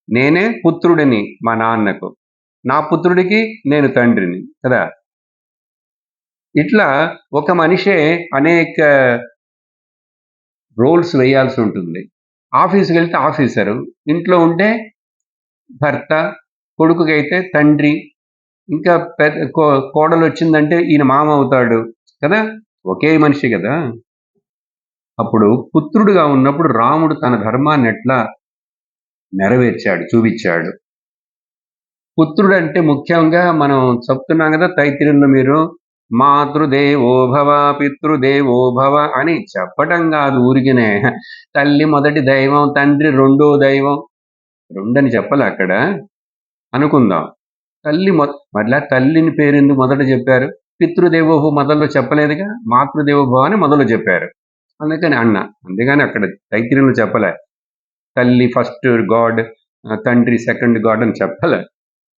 నేనే పుత్రుడిని మా నాన్నకు, నా పుత్రుడికి నేను తండ్రిని కదా. ఇట్లా ఒక మనిషే అనేక రోల్స్ వేయాల్సి ఉంటుంది. ఆఫీస్కి వెళ్తే ఆఫీసరు, ఇంట్లో ఉంటే భర్త, కొడుకుకైతే తండ్రి, ఇంకా కోడలు వచ్చిందంటే ఈయన మామ అవుతాడు కదా. ఒకే మనిషి కదా. అప్పుడు పుత్రుడుగా ఉన్నప్పుడు రాముడు తన ధర్మాన్ని ఎట్లా నెరవేర్చాడు, చూపించాడు. పుత్రుడు అంటే ముఖ్యంగా మనం చెప్తున్నాం కదా తైత్తిరీయంలో, మీరు మాతృదేవో భవ పితృదేవో భవ అని చెప్పటం కాదు ఊరికినే. తల్లి మొదటి దైవం, తండ్రి రెండో దైవం. రెండని చెప్పలే అక్కడ, అనుకుందాం. మళ్ళా తల్లిని పేరెందుకు మొదట చెప్పారు? పితృదేవోభవ మొదల్లో చెప్పలేదుగా, మాతృదేవోభవ అని మొదలు చెప్పారు. అందుకని అన్న, అందుకని అక్కడ తైత్తిరీయంలో చెప్పలే తల్లి ఫస్ట్ గాడ్, తండ్రి సెకండ్ గాడ్ అని చెప్పలే.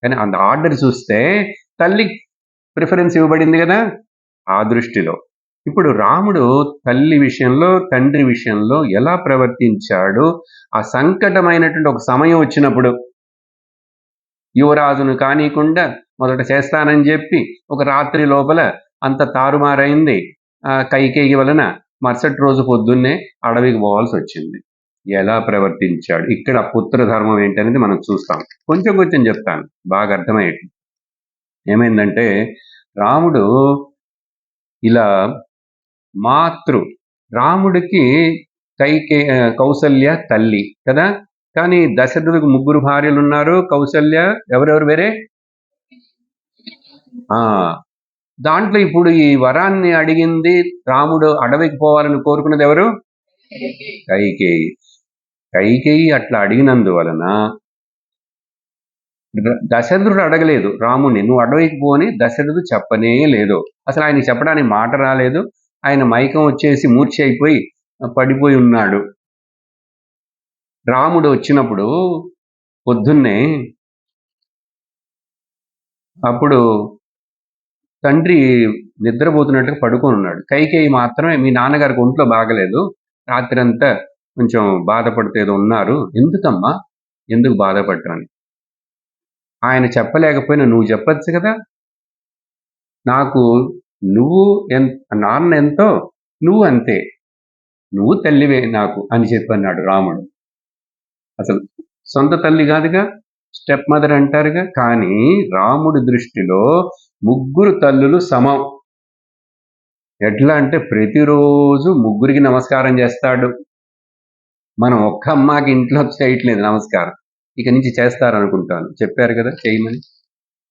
కానీ అంత ఆర్డర్ చూస్తే తల్లి ప్రిఫరెన్స్ ఇవ్వబడింది కదా ఆ దృష్టిలో. ఇప్పుడు రాముడు తల్లి విషయంలో, తండ్రి విషయంలో ఎలా ప్రవర్తించాడు? ఆ సంకటమైనటువంటి ఒక సమయం వచ్చినప్పుడు యువరాజును కానీకుండా మొదట చేస్తానని చెప్పి ఒక రాత్రి లోపల అంత తారుమారైంది కైకేయి వలన. మరుసటి రోజు పొద్దున్నే అడవికి పోవాల్సి వచ్చింది. ఎలా ప్రవర్తించాడు? ఇక్కడ పుత్ర ధర్మం ఏంటనేది మనం చూస్తాం. కొంచెం చెప్తాను, బాగా అర్థమయ్యేది. ఏమైందంటే, రాముడు ఇలా రాముడికి కౌసల్య తల్లి కదా. కానీ దశరథుడికి 3 భార్యలు ఉన్నారు. కౌసల్య ఎవరెవరు వేరే. దాంట్లో ఇప్పుడు ఈ వరాన్ని అడిగింది, రాముడు అడవికి పోవాలని కోరుకున్నది ఎవరు? కైకేయి అట్లా అడిగినందువలన దశరథుడు అడగలేదు రాముడిని, నువ్వు అడవికి పోని దశరథుడు చెప్పనే లేదు. అసలు ఆయన చెప్పడానికి మాట రాలేదు. ఆయన మైకం వచ్చేసి మూర్ఛ అయిపోయి పడిపోయి ఉన్నాడు. రాముడు వచ్చినప్పుడు పొద్దున్నే అప్పుడు తండ్రి నిద్రపోతున్నట్టుగా పడుకొని ఉన్నాడు. కైకేయి మాత్రమే, మీ నాన్నగారికి ఒంట్లో బాగలేదు, రాత్రంతా కొంచెం బాధపడుతూ ఏదో ఉన్నారు, ఎందుకమ్మా, ఎందుకు బాధపడ్డాను? ఆయన చెప్పలేకపోయినా నువ్వు చెప్పచ్చు కదా, నాకు నువ్వు నాన్న ఎంతో నువ్వు అంతే, నువ్వు తల్లివే నాకు అని చెప్పన్నాడు రాముడు. అసలు సొంత తల్లి కాదుగా, స్టెప్ మదర్ అంటారుగా. కానీ రాముడి దృష్టిలో ముగ్గురు తల్లులు సమం. ఎట్లా అంటే ప్రతిరోజు ముగ్గురికి నమస్కారం చేస్తాడు. మనం ఒక్క అమ్మకి ఇంట్లో చేయట్లేదు నమస్కారం, ఇక నుంచి చేస్తారనుకుంటాను, చెప్పారు కదా చేయమని.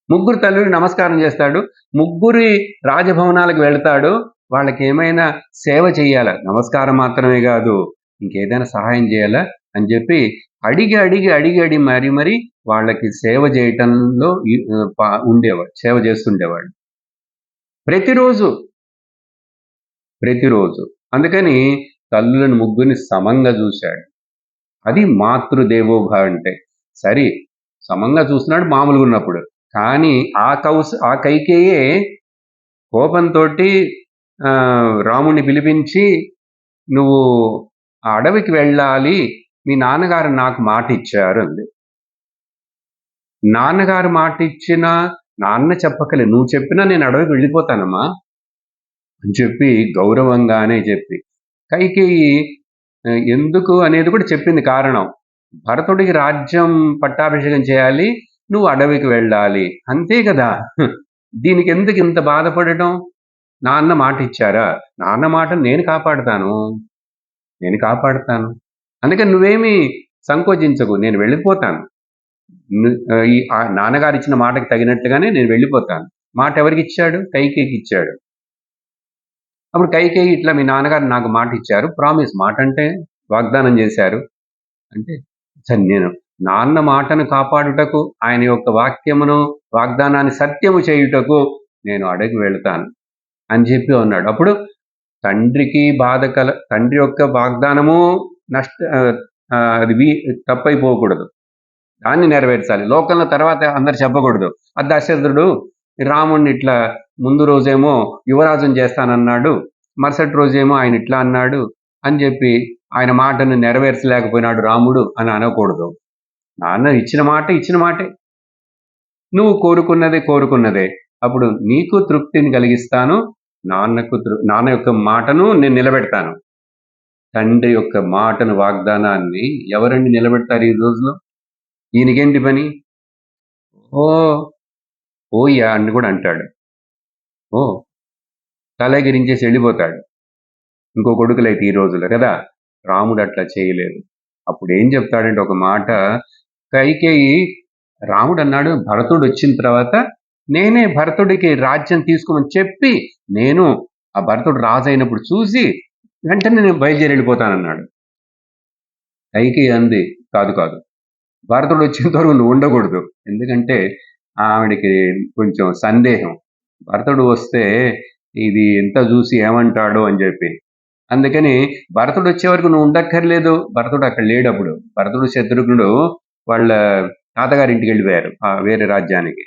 ముగ్గురు తల్లులు నమస్కారం చేస్తాడు, ముగ్గురి రాజభవనాలకు వెళ్తాడు, వాళ్ళకి ఏమైనా సేవ చేయాలా, నమస్కారం మాత్రమే కాదు ఇంకేదైనా సహాయం చేయాలా అని చెప్పి అడిగి మరి వాళ్ళకి సేవ చేయటంలో ఉండేవాడు, సేవ చేస్తుండేవాడు ప్రతిరోజు. అందుకని తల్లులను ముగ్గురిని సమంగా చూశాడు. అది మాతృదేవోభవ అంటే. సరే, సమంగా చూస్తున్నాడు మామూలుగా ఉన్నప్పుడు. కానీ ఆ కైకేయే కోపంతో రాముణ్ణి పిలిపించి, నువ్వు ఆ అడవికి వెళ్ళాలి, మీ నాన్నగారు నాకు మాట ఇచ్చారు అంది. నాన్నగారు మాట ఇచ్చినా నాన్న చెప్పకలే, నువ్వు చెప్పినా నేను అడవికి వెళ్ళిపోతానమ్మా అని చెప్పి గౌరవంగానే చెప్పి, కైకేయి ఎందుకు అనేది కూడా చెప్పింది కారణం. భరతుడికి రాజ్యం పట్టాభిషేకం చేయాలి, నువ్వు అడవికి వెళ్ళాలి, అంతే కదా. దీనికి ఎందుకు ఇంత బాధపడటం? నాన్న మాట ఇచ్చారా, నాన్న మాట నేను కాపాడుతాను, అందుకని నువ్వేమీ సంకోచించకు, నేను వెళ్ళిపోతాను, నాన్నగారు ఇచ్చిన మాటకి తగినట్టుగానే నేను వెళ్ళిపోతాను. మాట ఎవరికి ఇచ్చాడు? కైకేయికి ఇచ్చాడు. అప్పుడు కైకేయి, ఇట్లా మీ నాన్నగారు నాకు మాట ఇచ్చారు, ప్రామిస్, మాట అంటే వాగ్దానం చేశారు అంటే, సరే నేను నాన్న మాటను కాపాడుటకు, ఆయన యొక్క వాగ్దానాన్ని సత్యము చేయుటకు నేను అడవికి వెళతాను అని చెప్పి ఉన్నాడు. అప్పుడు తండ్రికి తండ్రి యొక్క వాగ్దానము అది తప్పైపోకూడదు, దాన్ని నెరవేర్చాలి. లోకంలో తర్వాత అందరు చెప్పకూడదు, అది దశరథుడు రాముడిని ఇట్లా ముందు రోజేమో యువరాజుని చేస్తానన్నాడు, మరుసటి రోజేమో ఆయన ఇట్లా అన్నాడు అని చెప్పి ఆయన మాటను నెరవేర్చలేకపోయినాడు రాముడు అని అనకూడదు. నాన్న ఇచ్చిన మాటే, నువ్వు కోరుకున్నదే. అప్పుడు నీకు తృప్తిని కలిగిస్తాను, నాన్న యొక్క మాటను నేను నిలబెడతాను. తండ్రి యొక్క మాటను, వాగ్దానాన్ని ఎవరండి నిలబెడతారు ఈ రోజులో? ఈయనకేంటి పని? ఓయ్యా అని కూడా అంటాడు, తలగిరించేసి వెళ్ళిపోతాడు. ఇంకో కొడుకులైతే ఈ రోజులో కదా. రాముడు అట్లా చేయలేదు. అప్పుడు ఏం చెప్తాడంటే ఒక మాట, కైకేయి, రాముడు అన్నాడు భరతుడు వచ్చిన తర్వాత నేనే భరతుడికి రాజ్యం తీసుకోమని చెప్పి, నేను ఆ భరతుడు రాజు అయినప్పుడు చూసి వెంటనే నేను బయలుదేరి వెళ్ళిపోతానన్నాడు. కైకేయి అంది, కాదు, భరతుడు వచ్చేంత వరకు నువ్వు ఉండకూడదు. ఎందుకంటే ఆవిడికి కొంచెం సందేహం, భరతుడు వస్తే ఇది ఎంత చూసి ఏమంటాడో అని చెప్పి. అందుకని భరతుడు వచ్చే వరకు నువ్వు ఉండక్కర్లేదు. భరతుడు అక్కడ లేడు. అప్పుడు భరతుడు శత్రుఘ్నుడు వాళ్ళ తాతగారింటికి వెళ్ళిపోయారు, వేరే రాజ్యానికి,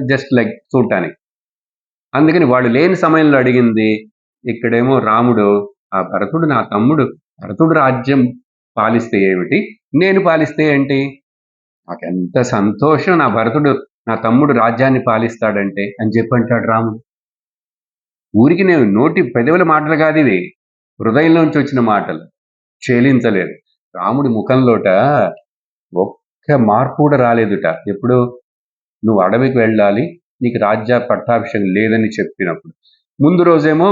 జస్ట్ లైక్ చూడటానికి. అందుకని వాళ్ళు లేని సమయంలో అడిగింది. ఇక్కడేమో రాముడు, ఆ భరతుడు నా తమ్ముడు, భరతుడు రాజ్యం పాలిస్తే ఏమిటి, నేను పాలిస్తే ఏంటి, నాకెంత సంతోషం, నా తమ్ముడు రాజ్యాన్ని పాలిస్తాడంటే అని చెప్పి అంటాడు రాముడు. ఊరికి నేను నోటి పెదవుల మాటలు కాదు ఇవి, హృదయంలోంచి వచ్చిన మాటలు, ఛేలించలేదు. రాముడి ముఖంలోట ఒక్క మార్పు కూడా రాలేదుట. ఎప్పుడు? నువ్వు అడవికి వెళ్ళాలి, నీకు రాజ్య పట్టాభిషేకం లేదని చెప్పినప్పుడు. ముందు రోజేమో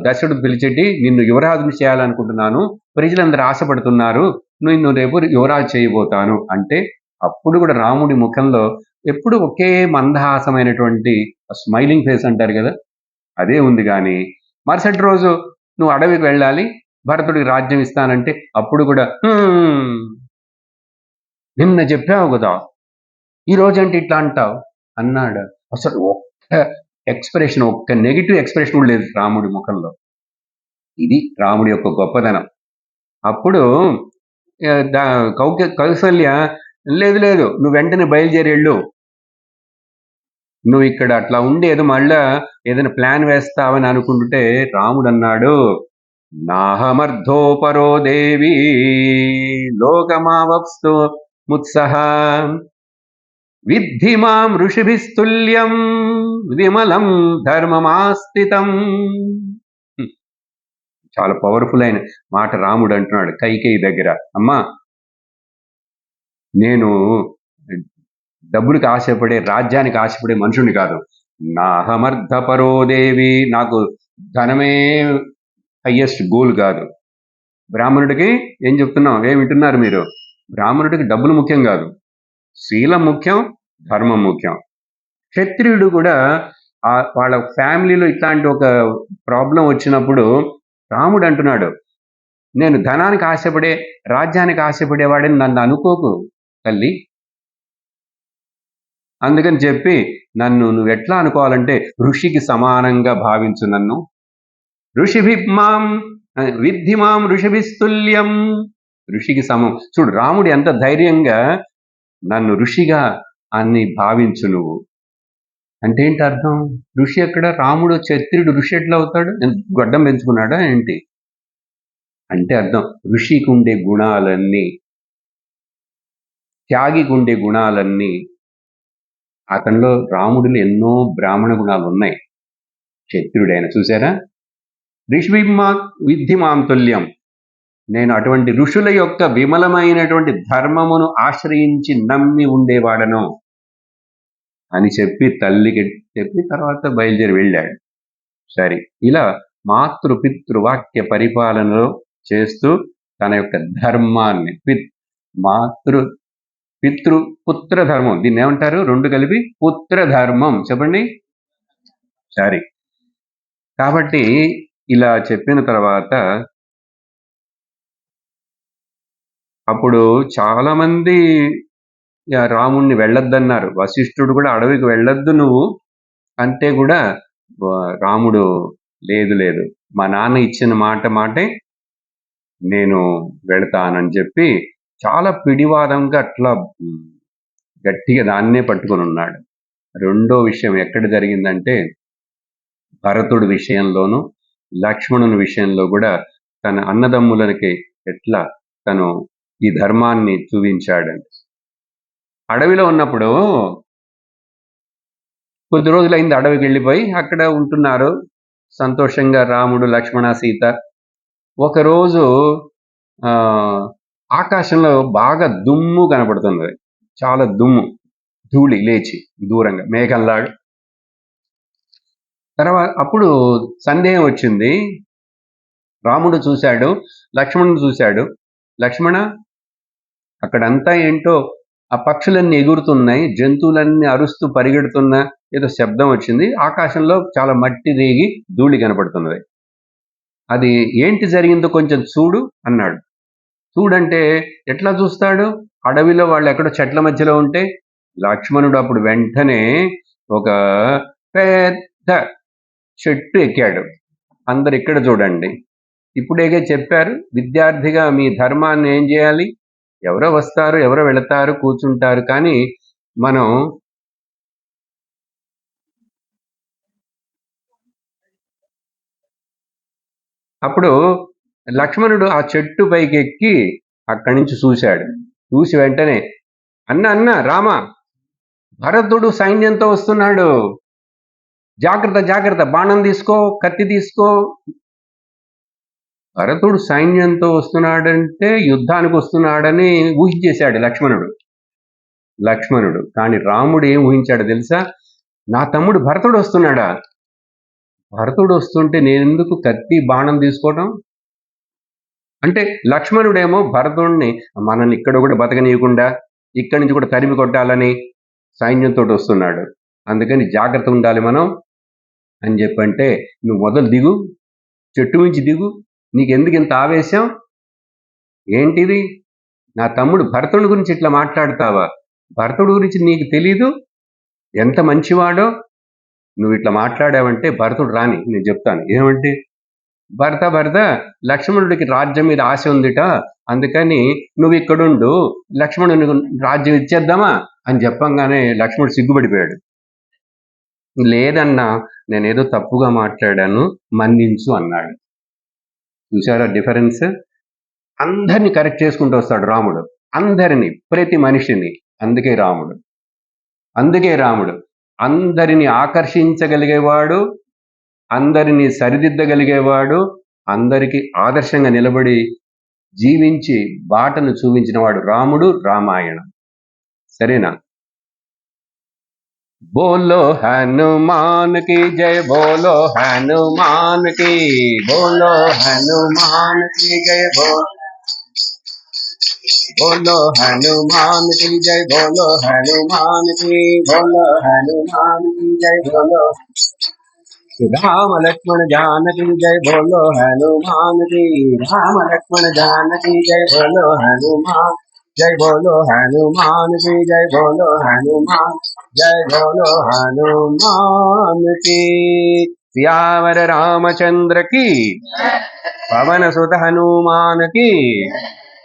దశరథుడు పిలిచెట్టి, నిన్ను యువరాజుని చేయాలనుకుంటున్నాను, ప్రజలందరూ ఆశపడుతున్నారు, నిన్ను రేపు యువరాజు చేయబోతాను అంటే, అప్పుడు కూడా రాముడి ముఖంలో ఎప్పుడు ఒకే మందహాసమైనటువంటి స్మైలింగ్ ఫేస్ అంటారు కదా, అదే ఉంది. కానీ మరుసటి రోజు నువ్వు అడవికి వెళ్ళాలి, భరతుడికి రాజ్యం ఇస్తానంటే అప్పుడు కూడా నిన్న చెప్పావు కదా, ఈ రోజంటే ఇట్లా అంటావు అన్నాడు. అసలు ఒక్క నెగిటివ్ ఎక్స్ప్రెషన్ కూడా లేదు రాముడి ముఖంలో. ఇది రాముడి యొక్క గొప్పదనం. అప్పుడు కౌసల్య, లేదు లేదు, నువ్వు వెంటనే బయలుదేరి వెళ్ళు, నువ్వు ఇక్కడ అట్లా ఉండేది మళ్ళా ఏదైనా ప్లాన్ వేస్తావని అనుకుంటుంటే రాముడు అన్నాడు, నాహమర్ధోపరో దేవి లోకమావప్స్తు ముత్సహ విద్ధి మాం ఋషిభిస్తుల్యం విమలం ధర్మమాస్థితం. చాలా పవర్ఫుల్ అయిన మాట రాముడు అంటున్నాడు కైకేయి దగ్గర. అమ్మా, నేను డబ్బులకు ఆశపడే, రాజ్యానికి ఆశపడే మనుషుని కాదు. నాహమర్ధపరో దేవి, నాకు ధనమే హయ్యెస్ట్ గోల్ కాదు. బ్రాహ్మణుడికి ఏం చెప్తున్నాం, ఏం వింటున్నారు మీరు? బ్రాహ్మణుడికి డబ్బులు ముఖ్యం కాదు, శీలం ముఖ్యం, ధర్మం ముఖ్యం. క్షత్రియుడు కూడా వాళ్ళ ఫ్యామిలీలో ఇట్లాంటి ఒక ప్రాబ్లం వచ్చినప్పుడు రాముడు అంటున్నాడు, నేను ధనానికి ఆశపడే, రాజ్యానికి ఆశపడేవాడని నన్ను అనుకోకు తల్లి. అందుకని చెప్పి నన్ను నువ్వు ఎట్లా అనుకోవాలంటే ఋషికి సమానంగా భావించు నన్ను. ఋషిభిమాం విద్ధి మాం ఋషిభిస్తుల్యం, ఋషికి సమం. చూడు రాముడు ఎంత ధైర్యంగా నన్ను ఋషిగా అని భావించు నువ్వు అంటే ఏంటి అర్థం? ఋషి ఎక్కడ? రాముడు క్షత్రియుడు, ఋషి ఎట్లా అవుతాడు? గడ్డం పెంచుకున్నాడా ఏంటి అంటే అర్థం, ఋషికి ఉండే గుణాలన్నీ, త్యాగికి ఉండే గుణాలన్నీ అతనిలో, రాముడిలో ఎన్నో బ్రాహ్మణ గుణాలు ఉన్నాయి. క్షత్రియుడైన చూసారా, ఋషిభిమా విద్ధి మాం తుల్యం, నేను అటువంటి ఋషుల యొక్క విమలమైనటువంటి ధర్మమును ఆశ్రయించి నమ్మి ఉండేవాడను అని చెప్పి తల్లికి చెప్పి తర్వాత బయలుదేరి వెళ్ళాడు. సరే, ఇలా మాతృపితృవాక్య పరిపాలనలో చేస్తూ తన యొక్క ధర్మాన్ని, పుత్ర ధర్మం, దీన్ని ఏమంటారు? రెండు కలిపి పుత్ర ధర్మం చెప్పండి. సరే, కాబట్టి ఇలా చెప్పిన తర్వాత అప్పుడు చాలా మంది రాముణ్ణి వెళ్ళొద్దన్నారు. వశిష్ఠుడు కూడా అడవికి వెళ్ళొద్దు నువ్వు అంటే కూడా రాముడు లేదు లేదు, మా నాన్న ఇచ్చిన మాటే నేను వెళతానని చెప్పి చాలా పిడివాదంగా అట్లా గట్టిగా దాన్నే పట్టుకొని ఉన్నాడు. రెండో విషయం ఎక్కడ జరిగిందంటే భరతుడి విషయంలోనూ లక్ష్మణుని విషయంలో కూడా తన అన్నదమ్ములకి ఎట్లా తను ఈ ధర్మాన్ని చూపించాడండి. అడవిలో ఉన్నప్పుడు కొద్ది రోజులైంది, అడవికి వెళ్ళిపోయి అక్కడ ఉంటున్నారు సంతోషంగా రాముడు, లక్ష్మణ, సీత. ఒకరోజు ఆకాశంలో బాగా దుమ్ము కనపడుతున్నది, చాలా దుమ్ము, ధూళి లేచి దూరంగా మేఘంలాగా. తర్వాత అప్పుడు సందేహం వచ్చింది. రాముడు చూశాడు, లక్ష్మణుడు చూశాడు. లక్ష్మణ, అక్కడంతా ఏంటో ఆ పక్షులన్నీ ఎగురుతున్నాయి, జంతువులన్నీ అరుస్తూ పరిగెడుతున్న ఏదో శబ్దం వచ్చింది, ఆకాశంలో చాలా మట్టి రేగి ధూళి కనపడుతున్నది, అది ఏంటి జరిగిందో కొంచెం చూడు అన్నాడు. చూడంటే ఎట్లా చూస్తాడు? అడవిలో వాళ్ళు ఎక్కడో చెట్ల మధ్యలో ఉంటే లక్ష్మణుడు అప్పుడు వెంటనే ఒక పెద్ద చెట్టు ఎక్కాడు. అందరు ఇక్కడ చూడండి, ఇప్పుడేగా చెప్పారు విద్యార్థిగా మీ ధర్మాన్ని ఏం చేయాలి, ఎవరో వస్తారు, ఎవరో వెళతారు, కూర్చుంటారు, కానీ మనం అప్పుడు లక్ష్మణుడు ఆ చెట్టు పైకి ఎక్కి అక్కడి నుంచి చూశాడు. చూసి వెంటనే అన్న రామ, భరతుడు సైన్యంతో వస్తున్నాడు, జాగ్రత్త జాగ్రత్త, బాణం తీసుకో, కత్తి తీసుకో. భరతుడు సైన్యంతో వస్తున్నాడంటే యుద్ధానికి వస్తున్నాడని ఊహించేశాడు లక్ష్మణుడు. కానీ రాముడు ఏం ఊహించాడు తెలుసా? నా తమ్ముడు భరతుడు వస్తున్నాడా, భరతుడు వస్తుంటే నేనెందుకు కత్తి బాణం తీసుకోవటం అంటే, లక్ష్మణుడేమో భరతుడిని మనల్ని ఇక్కడ కూడా బతకనీయకుండా ఇక్కడి నుంచి కూడా తరిమి కొట్టాలని సైన్యంతో వస్తున్నాడు, అందుకని జాగ్రత్త ఉండాలి మనం అని చెప్పంటే, నువ్వు మొదలు దిగు, చెట్టు నుంచి దిగు, నీకెందుకు ఇంత ఆవేశం, ఏంటిది, నా తమ్ముడు భరతుడి గురించి ఇట్లా మాట్లాడతావా, భరతుడి గురించి నీకు తెలీదు ఎంత మంచివాడో, నువ్వు ఇట్లా మాట్లాడావంటే భరతుడు రాని నేను చెప్తాను. ఏమంటే భర్త భర్త లక్ష్మణుడికి రాజ్యం మీద ఆశ ఉందిట, అందుకని నువ్వు ఇక్కడుండు, లక్ష్మణుని రాజ్యం ఇచ్చేద్దామా అని చెప్పంగానే లక్ష్మణుడు సిగ్గుపడిపోయాడు. లేదన్నా, నేనేదో తప్పుగా మాట్లాడాను, మన్నించు అన్నాడు. చూసారా డిఫరెన్స్? అందరినీ కరెక్ట్ చేసుకుంటూ వస్తాడు రాముడు, అందరినీ, ప్రతి మనిషిని. అందుకే రాముడు అందరిని ఆకర్షించగలిగేవాడు, అందరినీ సరిదిద్దగలిగేవాడు, అందరికీ ఆదర్శంగా నిలబడి జీవించి బాటను చూపించినవాడు రాముడు, రామాయణం. సరేనా? बोलो हनुमान की जय, बोलो हनुमान की, बोलो हनुमान की जय, बोलो हनुमान की जय, बोलो हनुमान की, बोलो हनुमान की जय, बोलो राम लक्ष्मण जानकी जय, बोलो हनुमान की, राम लक्ष्मण जानकी जय, बोलो हनुमान, जय बोलो हनुमान की जय, बोलो हनुमान, जय बोलो हनुमान की। सियावर रामचंद्र की, पवन सुत हनुमान की,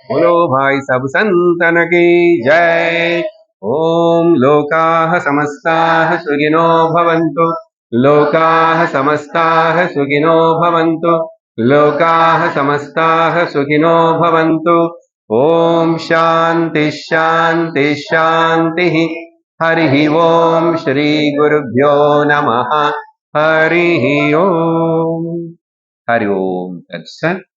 बोलो भाई सब संतन की जय। ओम लोकाः समस्ताः सुखिनो भवन्तु, लोकाः समस्ताः सुखिनो भवन्तु, लोकाः समस्ताः सुखिनो भवन्तु। ओम शांति शांति शांतिः। हरिः ओम श्री गुरुभ्यो नमः। हरिः ओम। हरि ओम तत्सत्।